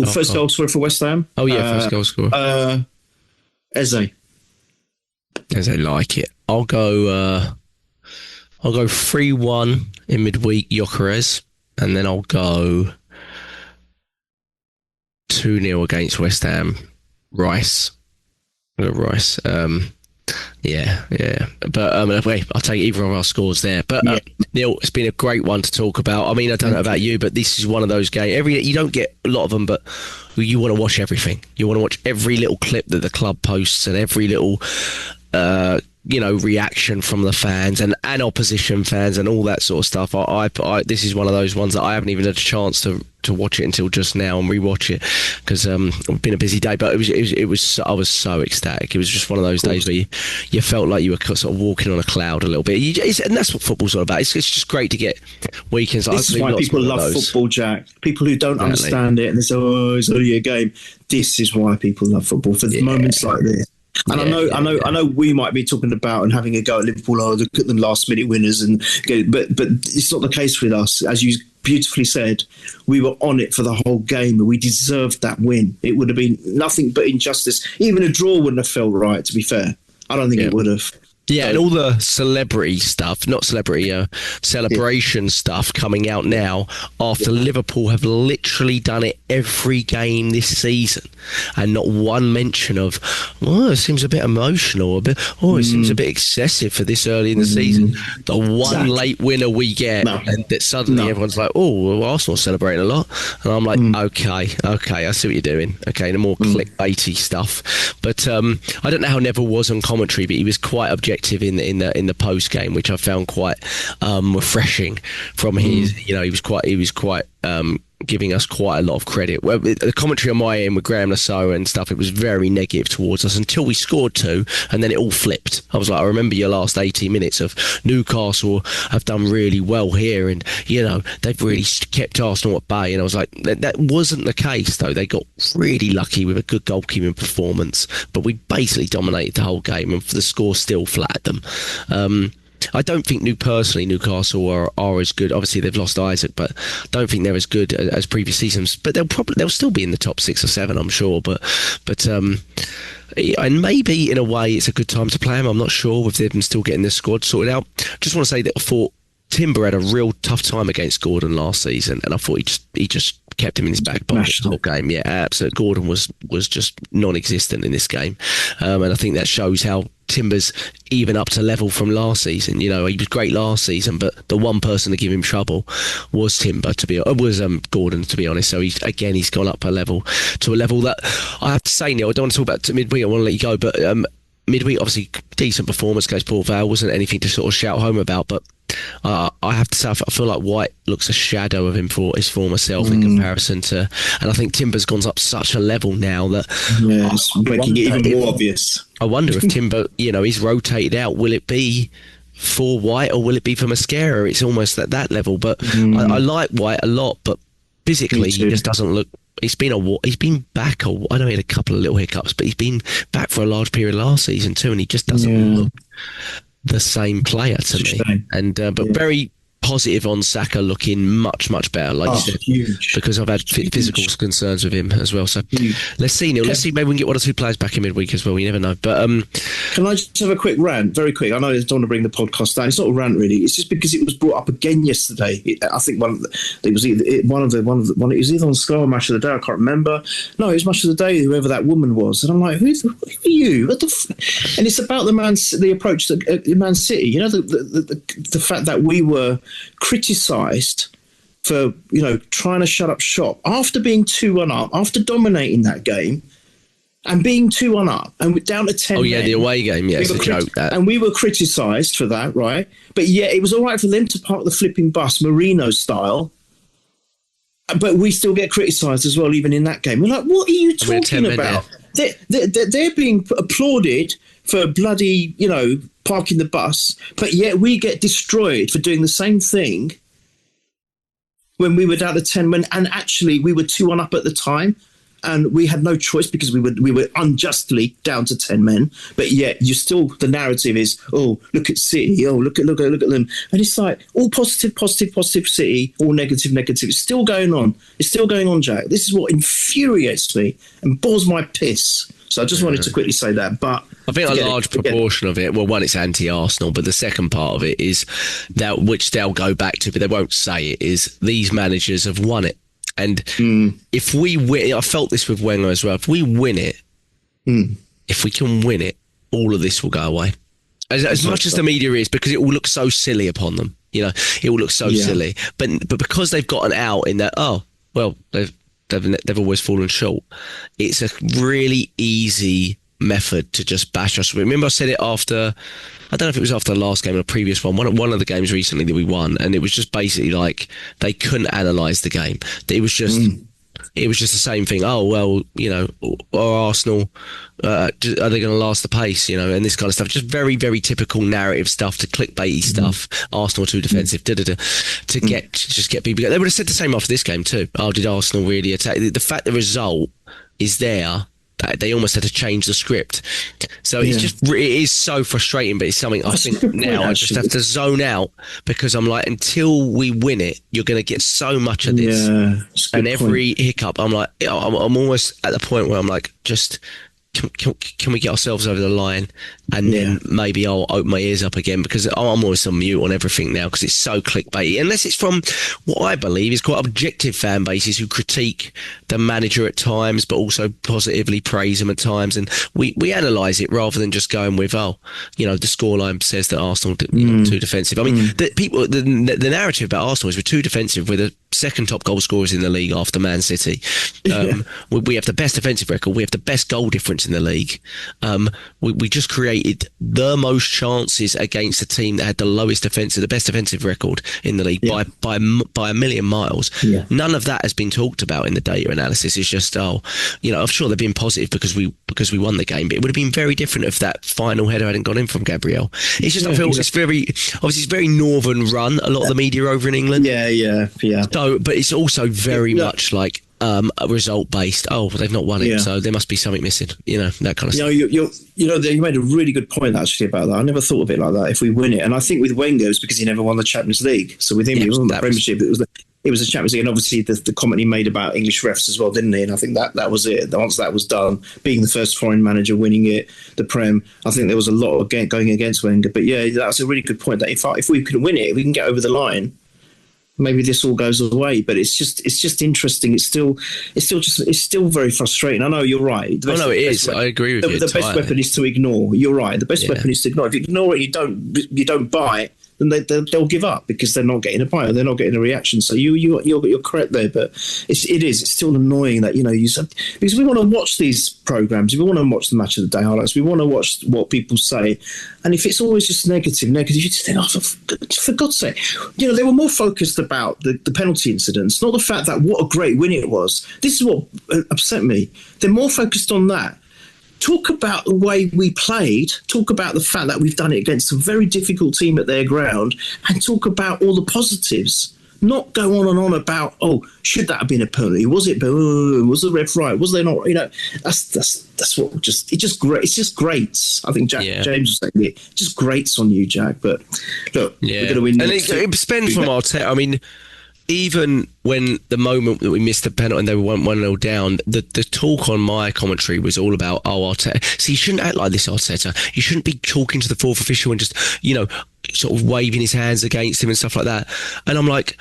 First goal scorer for West Ham. Oh yeah, first goal scorer. Eze. Eze, like it. I'll go 3-1 in midweek, Gyökeres, and then I'll go 2-0 against West Ham, Rice. Rice. Yeah. But wait, I'll take either of our scores there. But Neil, it's been a great one to talk about. I mean, I don't know about you, but this is one of those games. You don't get a lot of them, but you want to watch everything. You want to watch every little clip that the club posts and every little reaction from the fans and opposition fans and all that sort of stuff. I this is one of those ones that I haven't even had a chance to watch it until just now and rewatch it because it's been a busy day. But it was I was so ecstatic. It was just one of those days where you felt like you were sort of walking on a cloud a little bit. And that's what football's all about. It's just great to get weekends. This is why people love football, Jack. People who don't understand it and they say, "Oh, it's only a game." This is why people love football, for moments like this. And I know we might be talking about and having a go at Liverpool. Oh, look at them last-minute winners, but it's not the case with us. As you beautifully said, we were on it for the whole game, and we deserved that win. It would have been nothing but injustice. Even a draw wouldn't have felt right. To be fair, I don't think it would have. Yeah, and all the celebrity stuff, not celebrity, celebration stuff coming out now after Liverpool have literally done it every game this season, and not one mention of, it seems a bit emotional, it seems a bit excessive for this early in the season. The one late winner we get, and that suddenly everyone's like, Arsenal celebrating a lot, and I'm like, okay, I see what you're doing. Okay, the more clickbaity stuff, but I don't know how Neville was on commentary, but he was quite objective in the post game, which I found quite refreshing from his. He was quite giving us quite a lot of credit. Well, the commentary on my end with Graham Lasso and stuff, it was very negative towards us until we scored 2, and then it all flipped. I was like, I remember your last 18 minutes of Newcastle have done really well here, and they've really kept Arsenal at bay. And I was like, that wasn't the case though. They got really lucky with a good goalkeeping performance, but we basically dominated the whole game, and the score still flattered them. I don't think Newcastle are as good. Obviously, they've lost Isaac, but I don't think they're as good as previous seasons. But they'll still be in the top 6 or 7, I'm sure. But and maybe in a way it's a good time to play them. I'm not sure with them still getting their squad sorted out. Just want to say that I thought Timber had a real tough time against Gordon last season, and I thought he just kept him in his back pocket the whole game. Yeah, absolutely. Gordon was just non-existent in this game, and I think that shows how Timber's even up to level from last season. He was great last season, but the one person to give him trouble was Gordon, to be honest. So he's gone up to a level that I have to say, Neil, I don't want to talk about midweek. I want to let you go, but midweek, obviously, decent performance against Port Vale. Wasn't anything to sort of shout home about, but I have to say, I feel like White looks a shadow of him for his former self in comparison to, and I think Timber's gone up such a level now that it's making it even more obvious. I wonder if Timber, he's rotated out. Will it be for White or will it be for Mascara? It's almost at that level. But I like White a lot, but physically he just doesn't look. He's been back. I know he had a couple of little hiccups, but he's been back for a large period last season too, and he just doesn't look the same player to me. And but very positive on Saka looking much better, like you said, huge. Because I've had physical concerns with him as well. So let's see, Neil. Let's see, maybe we can get 1 or 2 players back in midweek as well. You never know. But can I just have a quick rant, very quick? I know I don't want to bring the podcast down. It's not a rant really. It's just because it was brought up again yesterday. I think it was either on Sky or Match of the Day. I can't remember. No, it was Match of the Day. Whoever that woman was, and I'm like, who are you? What the? And it's about the approach to Man City. The fact that we were criticised for trying to shut up shop after being 2-1 up, after dominating that game and being 2-1 up and we're down to 10 men. The away game, it's a joke that. And we were criticised for that, right? But it was all right for them to park the flipping bus Marino style, but we still get criticised as well, even in that game. We're like, what are you talking about? They're being applauded for bloody, parking the bus, but yet we get destroyed for doing the same thing when we were down to 10 men, and actually we were 2-1 up at the time, and we had no choice because we were unjustly down to 10 men. But yet the narrative is, look at City, look at them, and it's like all positive City, all negative. It's still going on. It's still going on, Jack. This is what infuriates me and bores my piss. So I just wanted to quickly say that. But I think a large proportion of it, well, one, it's anti-Arsenal, but the second part of it is that, which they'll go back to, but they won't say it, is these managers have won it. And if we win, I felt this with Wenger as well, if we win it, if we can win it, all of this will go away. As much as the media is, because it will look so silly upon them. It will look so silly. But because they've gotten out in that, they've always fallen short. It's a really easy method to just bash us. Remember I said it after, I don't know if it was after the last game or the previous one of the games recently that we won, and it was just basically like they couldn't analyse the game. It was just the same thing. Are Arsenal, are they going to last the pace, and this kind of stuff. Just very, very typical narrative stuff, to clickbaity stuff. Arsenal too defensive, to get people. They would have said the same after this game too. Did Arsenal really attack? The fact the result is there, they almost had to change the script. So it is so frustrating, but it's something I think now I just have to zone out, because I'm like, until we win it, you're going to get so much of this. And every hiccup, I'm like, I'm almost at the point where I'm like, just can we get ourselves over the line, and then maybe I'll open my ears up again, because I'm always on mute on everything now because it's so clickbaity, unless it's from what I believe is quite objective fan bases who critique the manager at times but also positively praise him at times, and we analyse it rather than just going with, the scoreline says that Arsenal too defensive. I mean, the narrative about Arsenal is we're too defensive. We're the second top goal scorers in the league after Man City. We have the best defensive record. We have the best goal difference in the league. We just created the most chances against a team that had the best defensive record in the league by a million miles. None of that has been talked about in the data analysis. It's just, I'm sure they've been positive because we won the game, but it would have been very different if that final header hadn't gone in from Gabriel. It's just, I feel it's very northern run, a lot of the media over in England. So, but it's also very much like a result based. Oh, well, they've not won it, so there must be something missing. That kind of stuff. You made a really good point actually about that. I never thought of it like that. If we win it, and I think with Wenger, it's because he never won the Champions League. So with him, he won the Premiership. It was the Champions League, and obviously the comment he made about English refs as well, didn't he? And I think that was it. Once that was done, being the first foreign manager winning it, the Prem, I think there was a lot of going against Wenger. But that's a really good point. That if we can win it, if we can get over the line, maybe this all goes away. But it's just interesting. It's still very frustrating. I know you're right. It is. I agree with you. The best weapon is to ignore. You're right. The best weapon is to ignore. If you ignore it, you don't buy it, then they'll give up because they're not getting a buy, they're not getting a reaction. So you're correct there, but it's still annoying that you said, because we want to watch these programs, we want to watch the match of the day highlights, we want to watch what people say, and if it's always just negative, you just think, for God's sake, they were more focused about the penalty incidents, not the fact that what a great win it was. This is what upset me. They're more focused on that. Talk about the way we played, talk about the fact that we've done it against a very difficult team at their ground, and talk about all the positives. Not go on and on about, should that have been a penalty? Was it? Was the ref right? Was they not? That's what it just grates. I think James was saying it. It just grates on you, Jack. But look, we're going to win. And it depends from Arteta. I mean, even when the moment that we missed the penalty and they were 1-0 down, the talk on my commentary was all about, Arteta. See, you shouldn't act like this, Arteta. You shouldn't be talking to the fourth official and just, sort of waving his hands against him and stuff like that. And I'm like,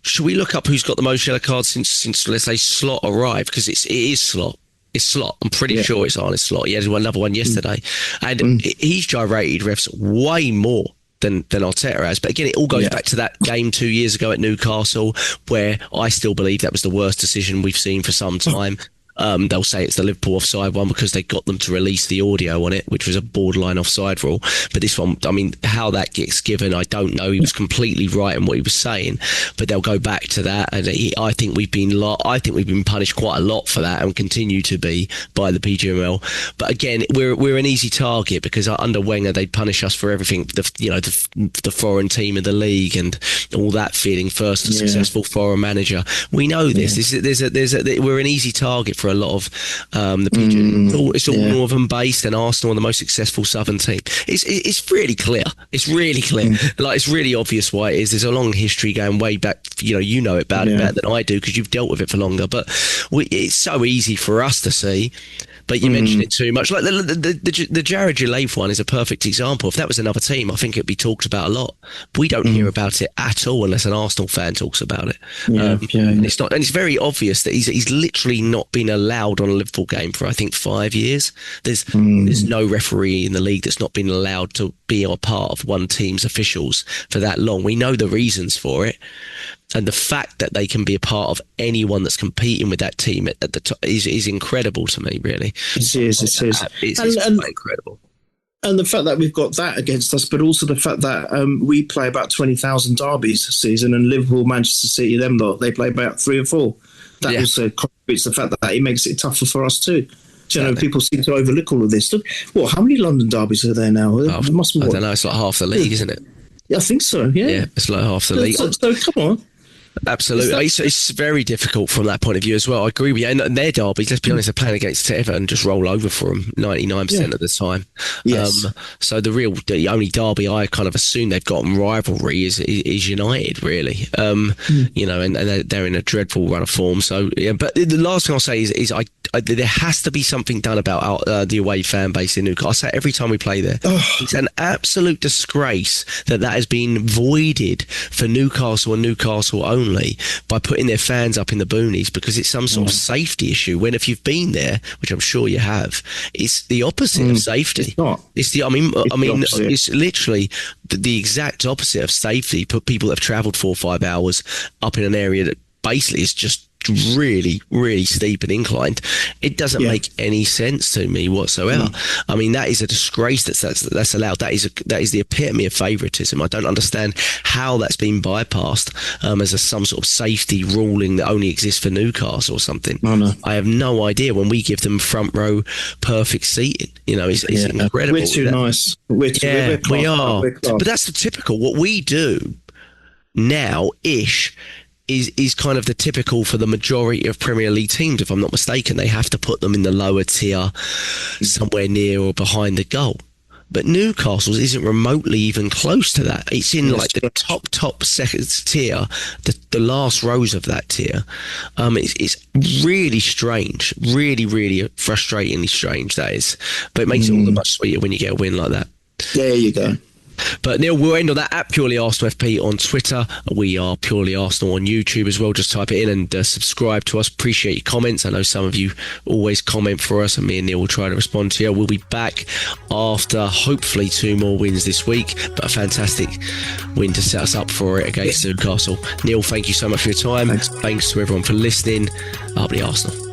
should we look up who's got the most yellow cards since let's say Slot arrived? Because it is Slot. It's Slot. I'm pretty sure it's Arne Slot. He had another one yesterday. And he's gyrated refs way more than Arteta has. But again, it all goes back to that game 2 years ago at Newcastle, where I still believe that was the worst decision we've seen for some time. They'll say it's the Liverpool offside one because they got them to release the audio on it, which was a borderline offside rule. But this one, I mean, how that gets given, I don't know. He was completely right in what he was saying, but they'll go back to that. And I think we've been punished quite a lot for that, and continue to be by the PGML. But again, we're an easy target because under Wenger they'd punish us for everything. The foreign team of the league and all that feeling first, a successful foreign manager. We know this. We're an easy target for a lot of the PG. It's all northern based, and Arsenal are the most successful southern team. It's really clear. It's really clear. Like, it's really obvious why it is. There's a long history going way back. You know it better than I do because you've dealt with it for longer. But it's so easy for us to see. But you mentioned it too much. Like the Jared Gillave one is a perfect example. If that was another team, I think it'd be talked about a lot. But we don't hear about it at all unless an Arsenal fan talks about it. And it's not. And it's very obvious that he's literally not been allowed on a Liverpool game for, I think, 5 years. There's no referee in the league that's not been allowed to be a part of one team's officials for that long. We know the reasons for it. And the fact that they can be a part of anyone that's competing with that team at the top is incredible to me, really. It is. It's incredible. And the fact that we've got that against us, but also the fact that we play about 20,000 derbies a season, and Liverpool, Manchester City, them lot, they play about 3 or 4. That also contributes to the fact that it makes it tougher for us too. People seem to overlook all of this. Look, how many London derbies are there now? I don't know. It's like half the league, isn't it? Yeah, I think so. Yeah, it's like half the league. So come on. Absolutely. It's very difficult from that point of view as well. I agree with you. And their derbies, let's be honest, they're playing against Everton and just roll over for them 99% of the time. Yes. So the only derby I kind of assume they've got in rivalry is United, really. You know, and they're in a dreadful run of form. So, yeah, but the last thing I'll say is there has to be something done about the away fan base in Newcastle. I say it every time we play there. It's an absolute disgrace that has been voided for Newcastle and Newcastle only by putting their fans up in the boonies because it's some sort of safety issue. When if you've been there, which I'm sure you have, it's the opposite of safety. It's not. It's literally the exact opposite of safety. Put people that have travelled 4 or 5 hours up in an area that basically is just really, really steep and inclined. It doesn't make any sense to me whatsoever. I mean, that is a disgrace that's allowed. That is the epitome of favouritism. I don't understand how that's been bypassed as some sort of safety ruling that only exists for Newcastle or something. No. I have no idea when we give them front row perfect seating. You know, it's incredible. We're too nice. We are. But that's the typical. What we do now-ish is kind of the typical for the majority of Premier League teams, if I'm not mistaken. They have to put them in the lower tier, somewhere near or behind the goal. But Newcastle's isn't remotely even close to that. It's in like the top second tier, the last rows of that tier. It's really strange, really, really frustratingly strange, that is. But it makes it all the much sweeter when you get a win like that. There you go. But Neil, we'll end on that at Purely Arsenal FP on Twitter. We are Purely Arsenal on YouTube as well. Just type it in and subscribe to us. Appreciate your comments. I know some of you always comment for us, and me and Neil will try to respond to you. We'll be back after hopefully 2 more wins this week, but a fantastic win to set us up for it against Newcastle. Neil, thank you so much for your time. Thanks to everyone for listening. Up the Arsenal.